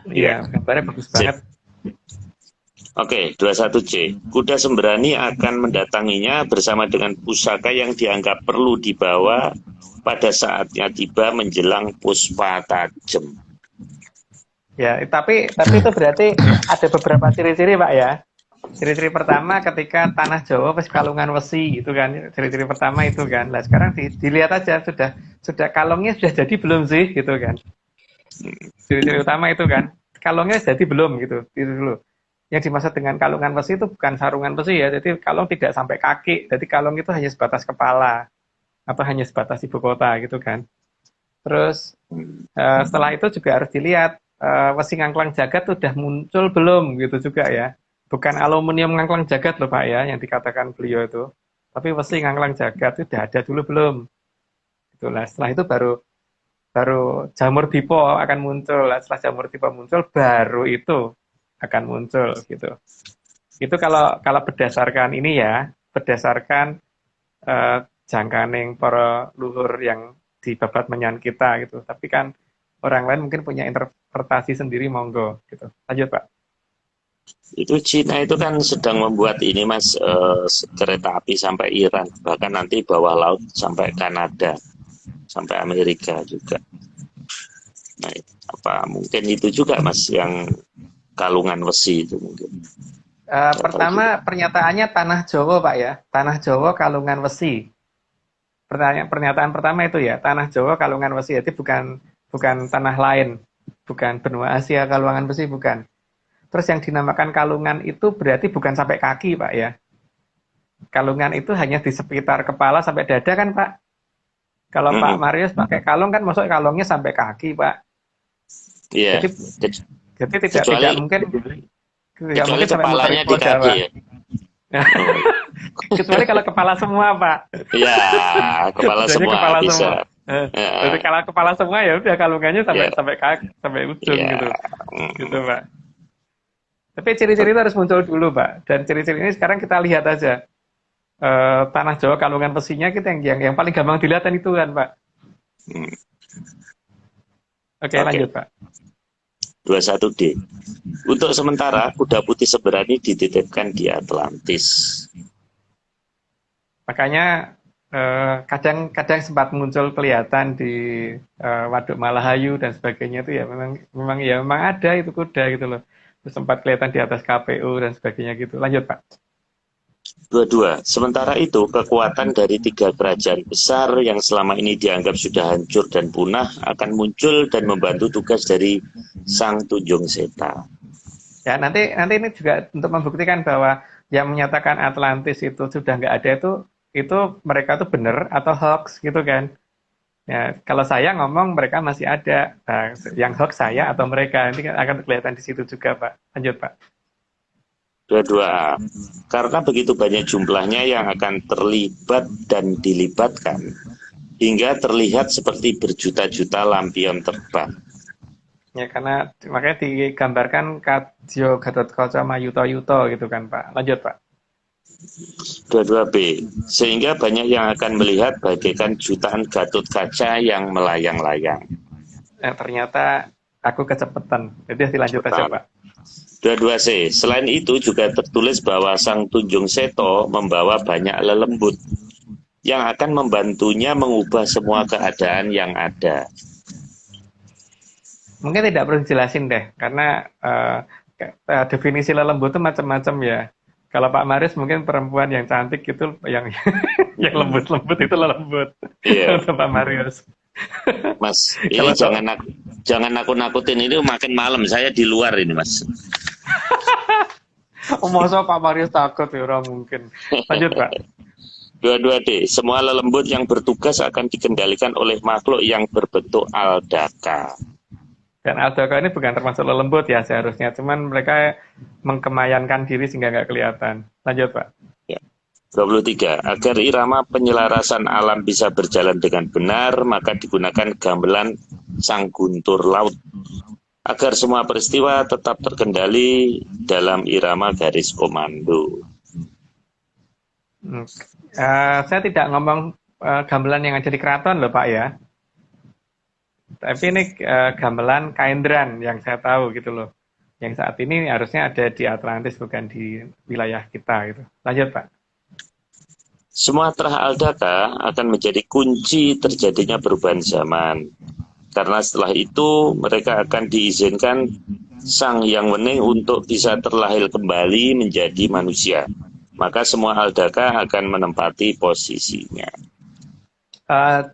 Iya, gambarnya bagus banget.
Oke, 21C. Kuda sembrani akan mendatanginya bersama dengan pusaka yang dianggap perlu dibawa pada saatnya tiba menjelang puspa tajem.
Ya, tapi itu berarti ada beberapa ciri-ciri Pak ya. Ciri-ciri pertama ketika tanah Jawa pas kalungan wesi gitu kan. Ciri-ciri pertama itu kan. Nah, sekarang dilihat aja sudah kalungnya sudah jadi belum sih gitu kan. Ciri-ciri utama itu kan. Kalungnya sudah jadi belum gitu. Itu dulu. Yang dimaksud dengan kalungan besi itu bukan sarungan besi ya, jadi kalung tidak sampai kaki, jadi kalung itu hanya sebatas kepala, atau hanya sebatas ibu kota gitu kan. Terus setelah itu juga harus dilihat, wesi ngangklang jagat sudah muncul belum gitu juga ya. Bukan aluminium ngangklang jagat loh Pak ya, yang dikatakan beliau itu. Tapi wesi ngangklang jagat itu sudah ada dulu belum. Itulah, setelah itu baru jamur dipo akan muncul. Setelah jamur dipo muncul, baru itu akan muncul gitu. Itu kalau berdasarkan ini ya, berdasarkan jangkaning para luhur yang di babat menyan kita gitu. Tapi kan orang lain mungkin punya interpretasi sendiri, monggo gitu. Lanjut Pak.
Itu Cina itu kan sedang membuat ini Mas kereta api sampai Iran, bahkan nanti bawah laut sampai Kanada, sampai Amerika juga. Nah, apa mungkin itu juga Mas yang kalungan besi itu mungkin.
Pertama pernyataannya tanah Jawa Pak ya, tanah Jawa kalungan besi. Pernyataan pertama itu ya, tanah Jawa kalungan besi, jadi bukan tanah lain, bukan benua Asia kalungan besi, bukan. Terus yang dinamakan kalungan itu berarti bukan sampai kaki Pak ya. Kalungan itu hanya di sekitar kepala sampai dada kan Pak. Kalau Pak Marius pakai kalung kan masuk kalungnya sampai kaki Pak.
Iya.
Jadi tidak mungkin
kecuali kepalanya di kaki ya.
Kecuali kalau kepala semua, Pak.
Ya, kepala
Kerjanya
semua
kepala
bisa.
semua. Jadi
Ya,
kalau kepala semua ya udah kalungannya sampai
ya,
sampai kaki, sampai ujung
ya.
gitu. Gitu,
Mm.
Pak. Tapi ciri-ciri itu harus muncul dulu, Pak. Dan ciri-ciri ini sekarang kita lihat aja. Tanah Jawa kalungan besinya kita yang paling gampang dilihat itu kan, Pak.
Mm.
Oke,
Oke,
lanjut, Pak.
21D. Untuk sementara, kuda putih Seberani dititipkan di Atlantis.
Makanya kadang-kadang sempat muncul kelihatan di Waduk Malahayu dan sebagainya itu ya memang ada itu kuda gitu loh. Terus sempat kelihatan di atas KPU dan sebagainya gitu. Lanjut, Pak.
22. Sementara itu, kekuatan dari 3 kerajaan besar yang selama ini dianggap sudah hancur dan punah akan muncul dan membantu tugas dari Sang Tunjung Seta.
Ya, nanti ini juga untuk membuktikan bahwa yang menyatakan Atlantis itu sudah nggak ada itu mereka tuh benar atau hoax gitu kan. Ya, kalau saya ngomong mereka masih ada. Nah, yang hoax saya atau mereka nanti akan kelihatan di situ juga, Pak. Lanjut, Pak.
22A. Karena begitu banyak jumlahnya yang akan terlibat dan dilibatkan, hingga terlihat seperti berjuta-juta lampion terbang.
Ya, karena makanya digambarkan Kadyo Gatotkaca Mayuto Yuto gitu kan, Pak. Lanjut, Pak.
22B. Sehingga banyak yang akan melihat bagaikan jutaan Gatot Kaca yang melayang-layang.
Ternyata aku kecepatan. Jadi dilanjut aja, Pak.
22C. Selain itu juga tertulis bahwa Sang Tunjung Seto membawa banyak lelembut yang akan membantunya mengubah semua keadaan yang ada.
Mungkin tidak perlu dijelasin deh, karena definisi lelembut itu macam-macam ya. Kalau Pak Maris mungkin perempuan yang cantik itu yang yang lembut-lembut itu lembut.
Iya,
Untuk Pak Marius.
Mas.
Kalau
Ini jangan nakut-nakutin, ini makin malam. Saya di luar ini, Mas.
masa Pak Marius takut ya orang mungkin. Lanjut, Pak.
22D. Semua lelembut yang bertugas akan dikendalikan oleh makhluk yang berbentuk aldaka.
Dan Aldaka ini bukan termasuk lelembut ya seharusnya, cuman mereka mengkemayankan diri sehingga nggak kelihatan. Lanjut, Pak.
23. Agar irama penyelarasan alam bisa berjalan dengan benar, maka digunakan gamelan Sang Guntur Laut. Agar semua peristiwa tetap terkendali dalam irama garis komando.
Saya tidak ngomong gamelan yang ada di keraton loh, Pak ya. Tapi ini gamelan Kaendran yang saya tahu gitu loh. Yang saat ini harusnya ada di Atlantis bukan di wilayah kita gitu. Lanjut, Pak.
Semua terah aldaka akan menjadi kunci terjadinya perubahan zaman. Karena setelah itu mereka akan diizinkan Sang Yang Wening untuk bisa terlahir kembali menjadi manusia. Maka semua aldaka akan menempati posisinya.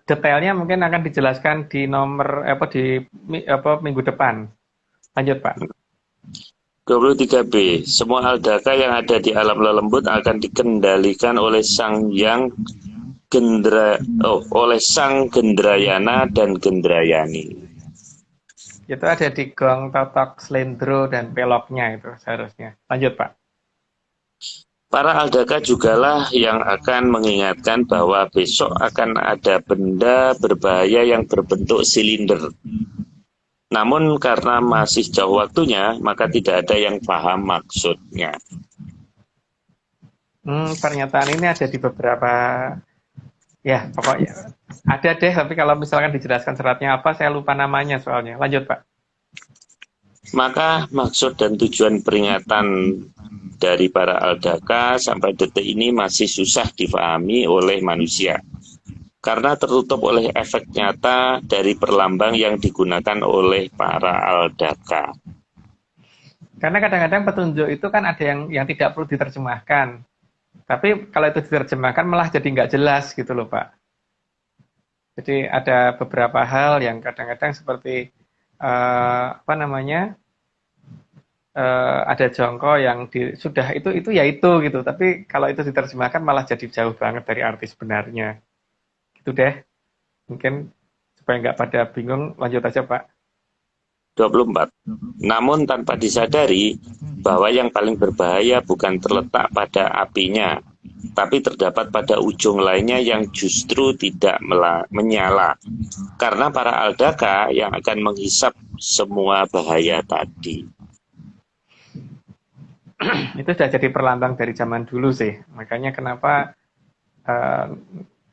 Detailnya mungkin akan dijelaskan di minggu depan. Lanjut, Pak.
23B. Semua aldaka yang ada di alam lelembut akan dikendalikan oleh Sang Gendrayana dan Gendrayani.
Itu ada di gong, totok, slendro, dan peloknya itu seharusnya. Lanjut, Pak.
Para aldaka jugalah yang akan mengingatkan bahwa besok akan ada benda berbahaya yang berbentuk silinder. Namun karena masih jauh waktunya, maka tidak ada yang paham maksudnya.
Pernyataan ini ada di beberapa, ya pokoknya ada deh, tapi kalau misalkan dijelaskan seratnya apa, saya lupa namanya soalnya. Lanjut, Pak.
Maka maksud dan tujuan peringatan dari para aldaka sampai detik ini masih susah difahami oleh manusia. Karena tertutup oleh efek nyata dari perlambang yang digunakan oleh para aldaka.
Karena kadang-kadang petunjuk itu kan ada yang tidak perlu diterjemahkan. Tapi kalau itu diterjemahkan malah jadi nggak jelas gitu loh, Pak. Jadi ada beberapa hal yang kadang-kadang seperti ada jongko yang sudah itu ya itu gitu. Tapi kalau itu diterjemahkan malah jadi jauh banget dari arti sebenarnya. Itu deh. Mungkin supaya nggak pada bingung, lanjut aja, Pak.
24. Namun tanpa disadari bahwa yang paling berbahaya bukan terletak pada apinya, tapi terdapat pada ujung lainnya yang justru tidak menyala. Karena para aldaka yang akan menghisap semua bahaya tadi.
Itu sudah jadi perlambang dari zaman dulu sih. Makanya kenapa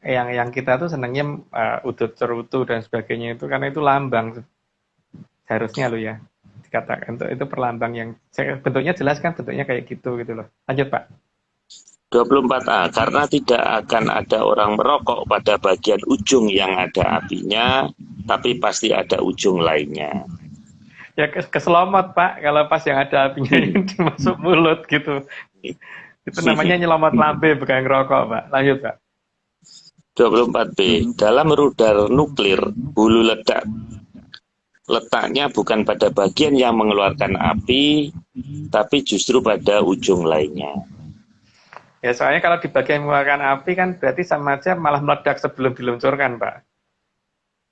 yang kita tuh senangnya udut cerutu dan sebagainya itu karena itu lambang seharusnya lo ya dikatakan itu perlambang yang bentuknya jelas kan, bentuknya kayak gitu loh. Lanjut Pak.
24A, karena tidak akan ada orang merokok pada bagian ujung yang ada apinya, tapi pasti ada ujung lainnya.
Ya keselomot Pak, kalau pas yang ada apinya yang masuk mulut gitu. Itu namanya nyelomot lambe, bukan ngerokok Pak. Lanjut Pak.
24B, dalam rudal nuklir, hulu letaknya bukan pada bagian yang mengeluarkan api, tapi justru pada ujung lainnya.
Ya soalnya kalau di bagian mengeluarkan api kan berarti sama aja malah meledak sebelum diluncurkan Pak.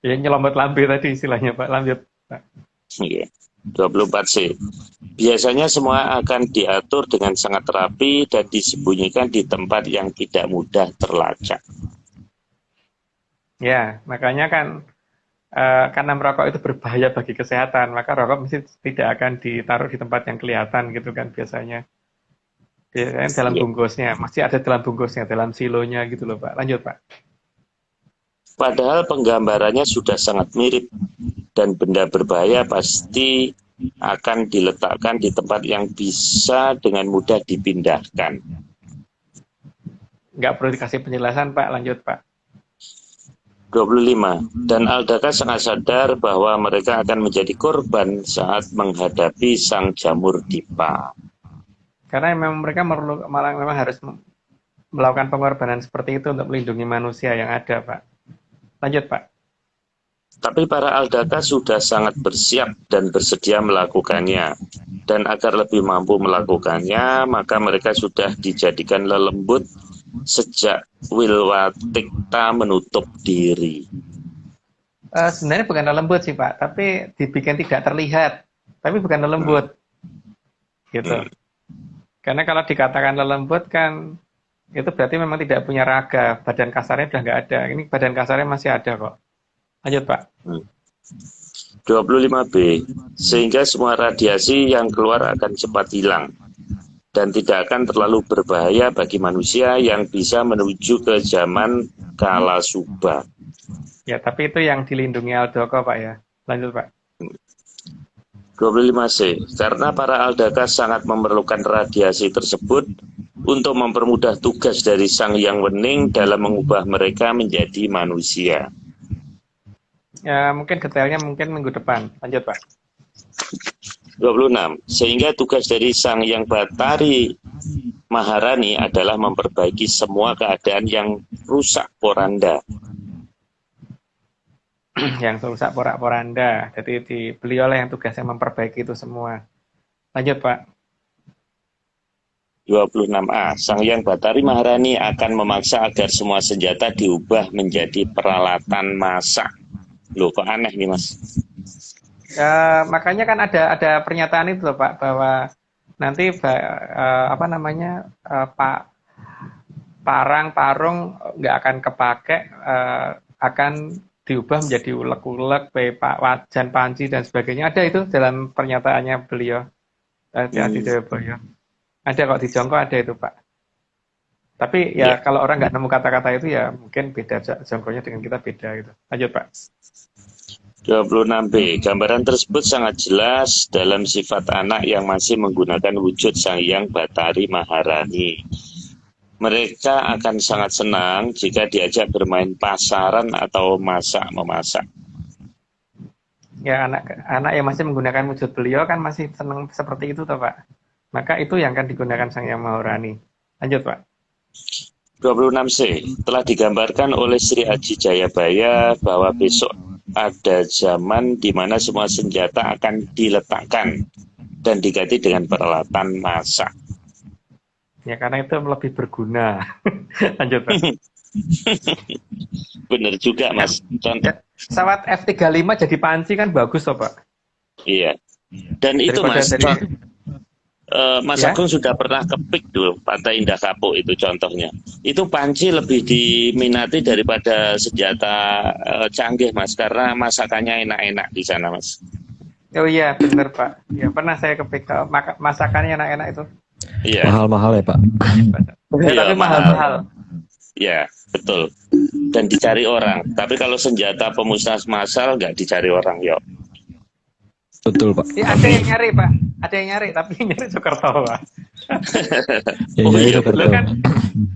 Ya nyelomot lambe tadi istilahnya Pak. Lanjut Pak.
Iya. 24C. Biasanya semua akan diatur dengan sangat rapi dan disembunyikan di tempat yang tidak mudah terlacak.
Ya, makanya kan karena merokok itu berbahaya bagi kesehatan, maka rokok mesti tidak akan ditaruh di tempat yang kelihatan gitu kan biasanya. Biasanya dalam bungkusnya, masih ada dalam bungkusnya, dalam silonya gitu loh Pak. Lanjut Pak.
Padahal penggambarannya sudah sangat mirip dan benda berbahaya pasti akan diletakkan di tempat yang bisa dengan mudah dipindahkan.
Nggak perlu dikasih penjelasan Pak, lanjut Pak.
25. Dan aldaka sangat sadar bahwa mereka akan menjadi korban saat menghadapi sang jamur dipa.
Karena memang mereka memang harus melakukan pengorbanan seperti itu untuk melindungi manusia yang ada Pak. Lanjut Pak.
Tapi para aldaka sudah sangat bersiap dan bersedia melakukannya. Dan agar lebih mampu melakukannya, maka mereka sudah dijadikan lelembut sejak Wilwatikta menutup diri.
Sebenarnya bukan lembut sih Pak, tapi dibikin tidak terlihat. Tapi bukan lembut. Gitu. Karena kalau dikatakan lembut kan, itu berarti memang tidak punya raga. Badan kasarnya sudah nggak ada. Ini badan kasarnya masih ada kok. Lanjut Pak.
25B. Sehingga semua radiasi yang keluar akan cepat hilang. Dan tidak akan terlalu berbahaya bagi manusia yang bisa menuju ke zaman kala subah.
Ya, tapi itu yang dilindungi Aldoko Pak ya. Lanjut Pak.
25C. Karena para aldaka sangat memerlukan radiasi tersebut untuk mempermudah tugas dari Sang Yang Wening dalam mengubah mereka menjadi manusia.
Ya, mungkin detailnya mungkin minggu depan. Lanjut Pak.
26. Sehingga tugas dari Sang Yang Batari Maharani adalah memperbaiki semua keadaan yang rusak poranda.
Yang rusak porak-poranda. Jadi beliau yang tugasnya memperbaiki itu semua. Lanjut Pak.
26A. Sang Yang Batari Maharani akan memaksa agar semua senjata diubah menjadi peralatan masak. Loh, kok aneh nih Mas?
Makanya kan ada pernyataan itu loh Pak, bahwa nanti parang-parung nggak akan kepake, akan diubah menjadi ulek-ulek, wajan, panci dan sebagainya. Ada itu dalam pernyataannya beliau. Beliau. Ada kok di Jongko ada itu Pak. Tapi ya kalau orang nggak nemu kata-kata itu ya mungkin beda Jongkonya dengan kita beda gitu. Lanjut Pak.
26B. Gambaran tersebut sangat jelas dalam sifat anak yang masih menggunakan wujud Sang Yang Batari Maharani. Mereka akan sangat senang jika diajak bermain pasaran atau masak-memasak.
Ya anak yang masih menggunakan wujud beliau kan masih senang seperti itu toh Pak. Maka itu yang akan digunakan Sang Yang Maharani. Lanjut Pak.
26C. Telah digambarkan oleh Sri Aji Jayabaya bahwa besok ada zaman di mana semua senjata akan diletakkan dan diganti dengan peralatan masak.
Ya karena itu lebih berguna. Lanjut Pak.
Bener juga Mas. Contoh.
Pesawat F-35 jadi panci kan bagus toh Pak.
Iya. Dan itu
Daripada
Mas. Mas
Ya,
Agung sudah pernah ke PIK dulu, Pantai Indah Kapuk itu contohnya. Itu panci lebih diminati daripada senjata canggih, Mas, karena masakannya enak-enak di sana, Mas.
oh iya bener Pak. Ya pernah saya kepikir masakannya enak-enak itu.
Iya,
Mahal-mahal ya Pak.
Ya,
iya
tapi
mahal.
mahal-mahal.
Ya, betul. Dan dicari orang. Tapi kalau senjata pemusnah massal nggak dicari orang, yo.
Betul Pak.
Ya, ada yang nyari Pak, ada yang nyari tapi nyari Soekarto Pak.
Ya,
Oh
jadi
iya,
seperti
Lo
itu.
kan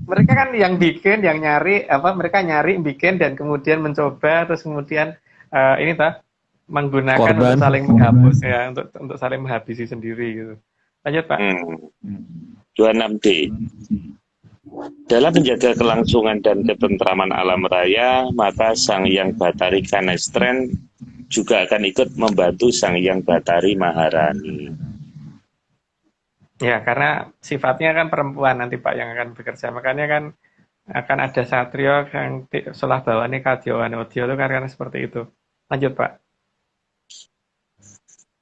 mereka kan yang bikin, yang nyari apa? Mereka nyari, bikin dan kemudian mencoba terus kemudian ini menggunakan untuk
Korban.
saling menghapus ya, untuk saling menghabisi sendiri gitu. Lanjut Pak.
26D. Dalam menjaga kelangsungan dan ketentraman alam raya, maka Sang Hyang Bathari Kanestren juga akan ikut membantu Sang Hyang Bathari Maharani.
Ya, karena sifatnya kan perempuan nanti Pak yang akan bekerja. Makanya kan akan ada satrio yang selah bawane kadya wanodya itu karena seperti itu. Lanjut Pak.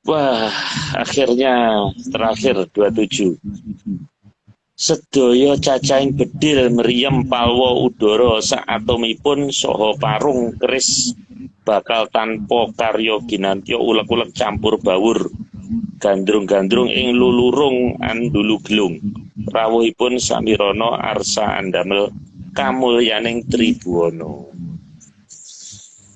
Wah, akhirnya terakhir 27. Sedaya cacahing bedil mriyem palwa udara saatomipun saha parung keris bakal tanpa karya ginantya ulek-ulek campur bawur gandrung-gandrung ing lulurung andulu gelung rawuhipun samirana arsa andamel kamulyaning Tribhuwana.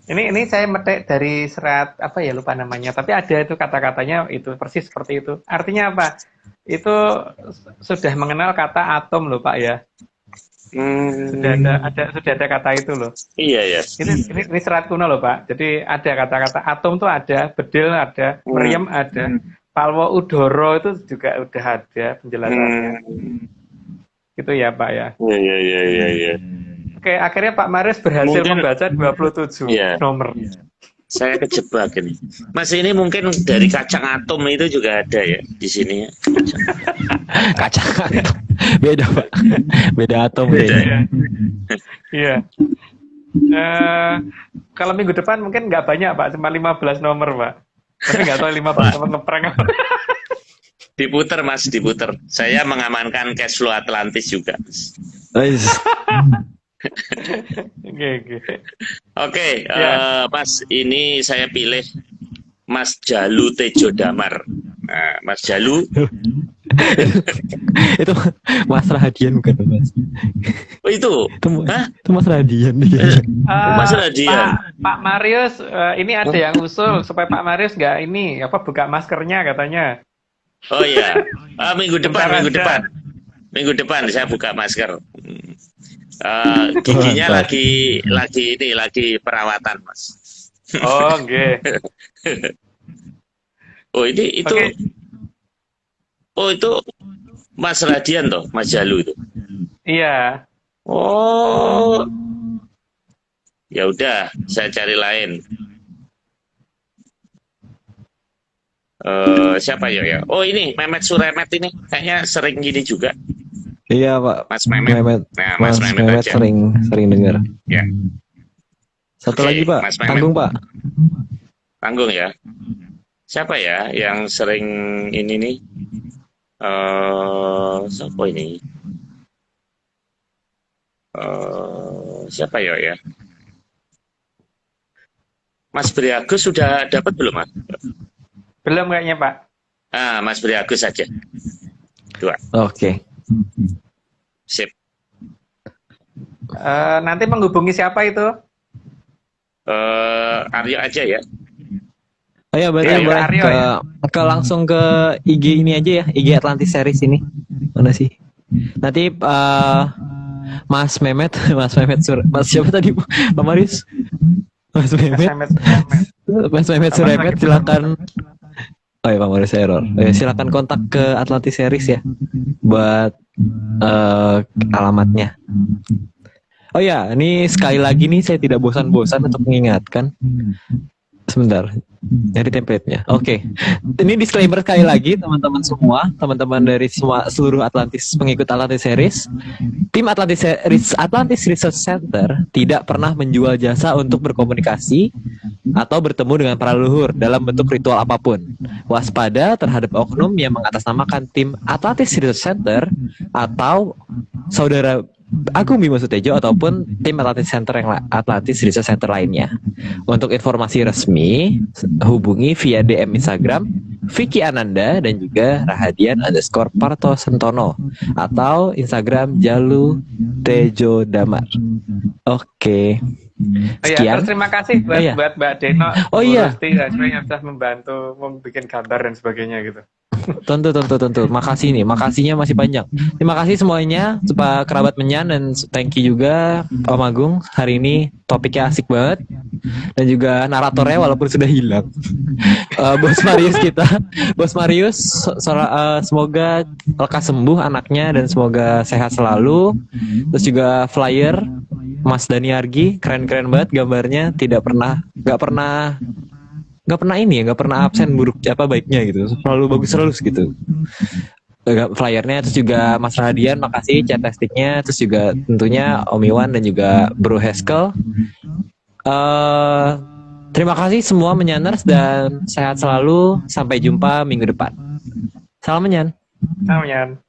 Ini saya metik dari serat apa ya lupa namanya, tapi ada itu kata-katanya itu persis seperti itu. Artinya apa? Itu sudah mengenal kata atom loh Pak ya. Sudah ada kata itu loh.
Iya ya.
Ini serat kuno loh Pak. Jadi ada kata-kata atom tuh ada, bedil ada, meriam ada, palwa udoro itu juga udah ada penjelasannya. Gitu ya Pak ya.
Iya.
Oke, akhirnya Pak Marius berhasil
Mungkin-
membaca 27
Iya.
nomor.
Saya kejebak ini. Mas ini mungkin dari kacang atom itu juga ada ya di sini ya.
Kacang atom. Beda Pak. Beda atom
Beda
beda.
ya. Iya. Kalau minggu depan mungkin nggak banyak Pak, cuma 15 nomor Pak. Tapi nggak tahu 15 nomor ngeprank apa.
Diputer Mas, diputer. Saya mengamankan cash flow Atlantis juga.
Oke.
Oke,
Ya.
Mas ini saya pilih Mas Jalu Tejo Damar. Nah, Mas Jalu,
Itu Mas Radian bukan Mas?
oh itu, hah?
Itu Mas Radian nih.
Mas Radian.
Pak Marius, ini ada yang usul supaya Pak Marius nggak ini apa buka maskernya katanya.
Oh iya, minggu depan,
Bentar aja.
minggu depan saya buka masker. Giginya
Mantap.
lagi perawatan Mas.
Oh, oke.
Oh ini itu,
Oke.
oh itu Mas Radian toh, Mas Jalu itu.
Iya.
Oh, ya udah, saya cari lain. Siapa ya? Oh ini Mehmet Suremet ini kayaknya sering gini juga.
Iya Pak.
Mas Mehmet. Nah, Mas
Mas
Mehmet
Mehmet
aja.
sering dengar.
Ya,
Satu
Oke,
lagi Pak.
Mas Mehmet.
Tanggung Pak.
tanggung ya. Siapa ya yang sering ini nih? Siapa ini? Siapa ya? Mas Bri Agus sudah dapat belum Mas?
Belum kayaknya Pak.
Mas Bri Agus saja. Dua,
Oke.
sip.
Nanti menghubungi siapa itu?
Aryo aja ya.
Oh ya berarti
Iya,
boleh
Aryo,
ke,
ya.
ke langsung ke IG ini aja ya, IG Atlantis Series ini. Mana sih? Nanti Mas Mehmet Mas siapa tadi? Pak Marius? Mas Mehmet. Mas Mehmet Suremet silakan. Oh ya Pak Marius error. Silakan kontak ke Atlantis Series ya buat alamatnya. Oh ya, ini sekali lagi nih saya tidak bosan-bosan untuk mengingatkan Sebentar, dari template-nya. Oke. Ini disclaimer sekali lagi teman-teman semua, teman-teman dari seluruh Atlantis pengikut Atlantis Series. Tim Atlantis Research Center tidak pernah menjual jasa untuk berkomunikasi atau bertemu dengan para leluhur dalam bentuk ritual apapun. Waspada terhadap oknum yang mengatasnamakan tim Atlantis Research Center atau saudara Agung Bima Sutejo ataupun tim Atlantis Research Center lainnya. Untuk informasi resmi, hubungi via DM Instagram Vicky Ananda dan juga Rahadian_Parto Sentono atau Instagram Jalu Tejo Damar. Oke.
Sekian. Terus terima kasih buat Mbak Deno,
Bu
Rusti, yang sudah membantu membuat gambar dan sebagainya gitu.
Tentu. Makasihnya masih panjang. Terima kasih semuanya, Pak Kerabat Menyan, dan thank you juga Om Agung. Hari ini topiknya asik banget. Dan juga naratornya walaupun sudah hilang. Bos Marius, semoga lekas sembuh anaknya dan semoga sehat selalu. Terus juga flyer Mas Dani Argi, keren-keren banget gambarnya, nggak pernah absen buruk baiknya gitu, selalu bagus terus gitu flyernya. Terus juga Mas Rahadian, makasih chat testingnya. Terus juga tentunya Om Iwan dan juga Bro Heskel. Terima kasih semua Menyaners dan sehat selalu, sampai jumpa minggu depan. Salam Menyan.
Salam Menyan.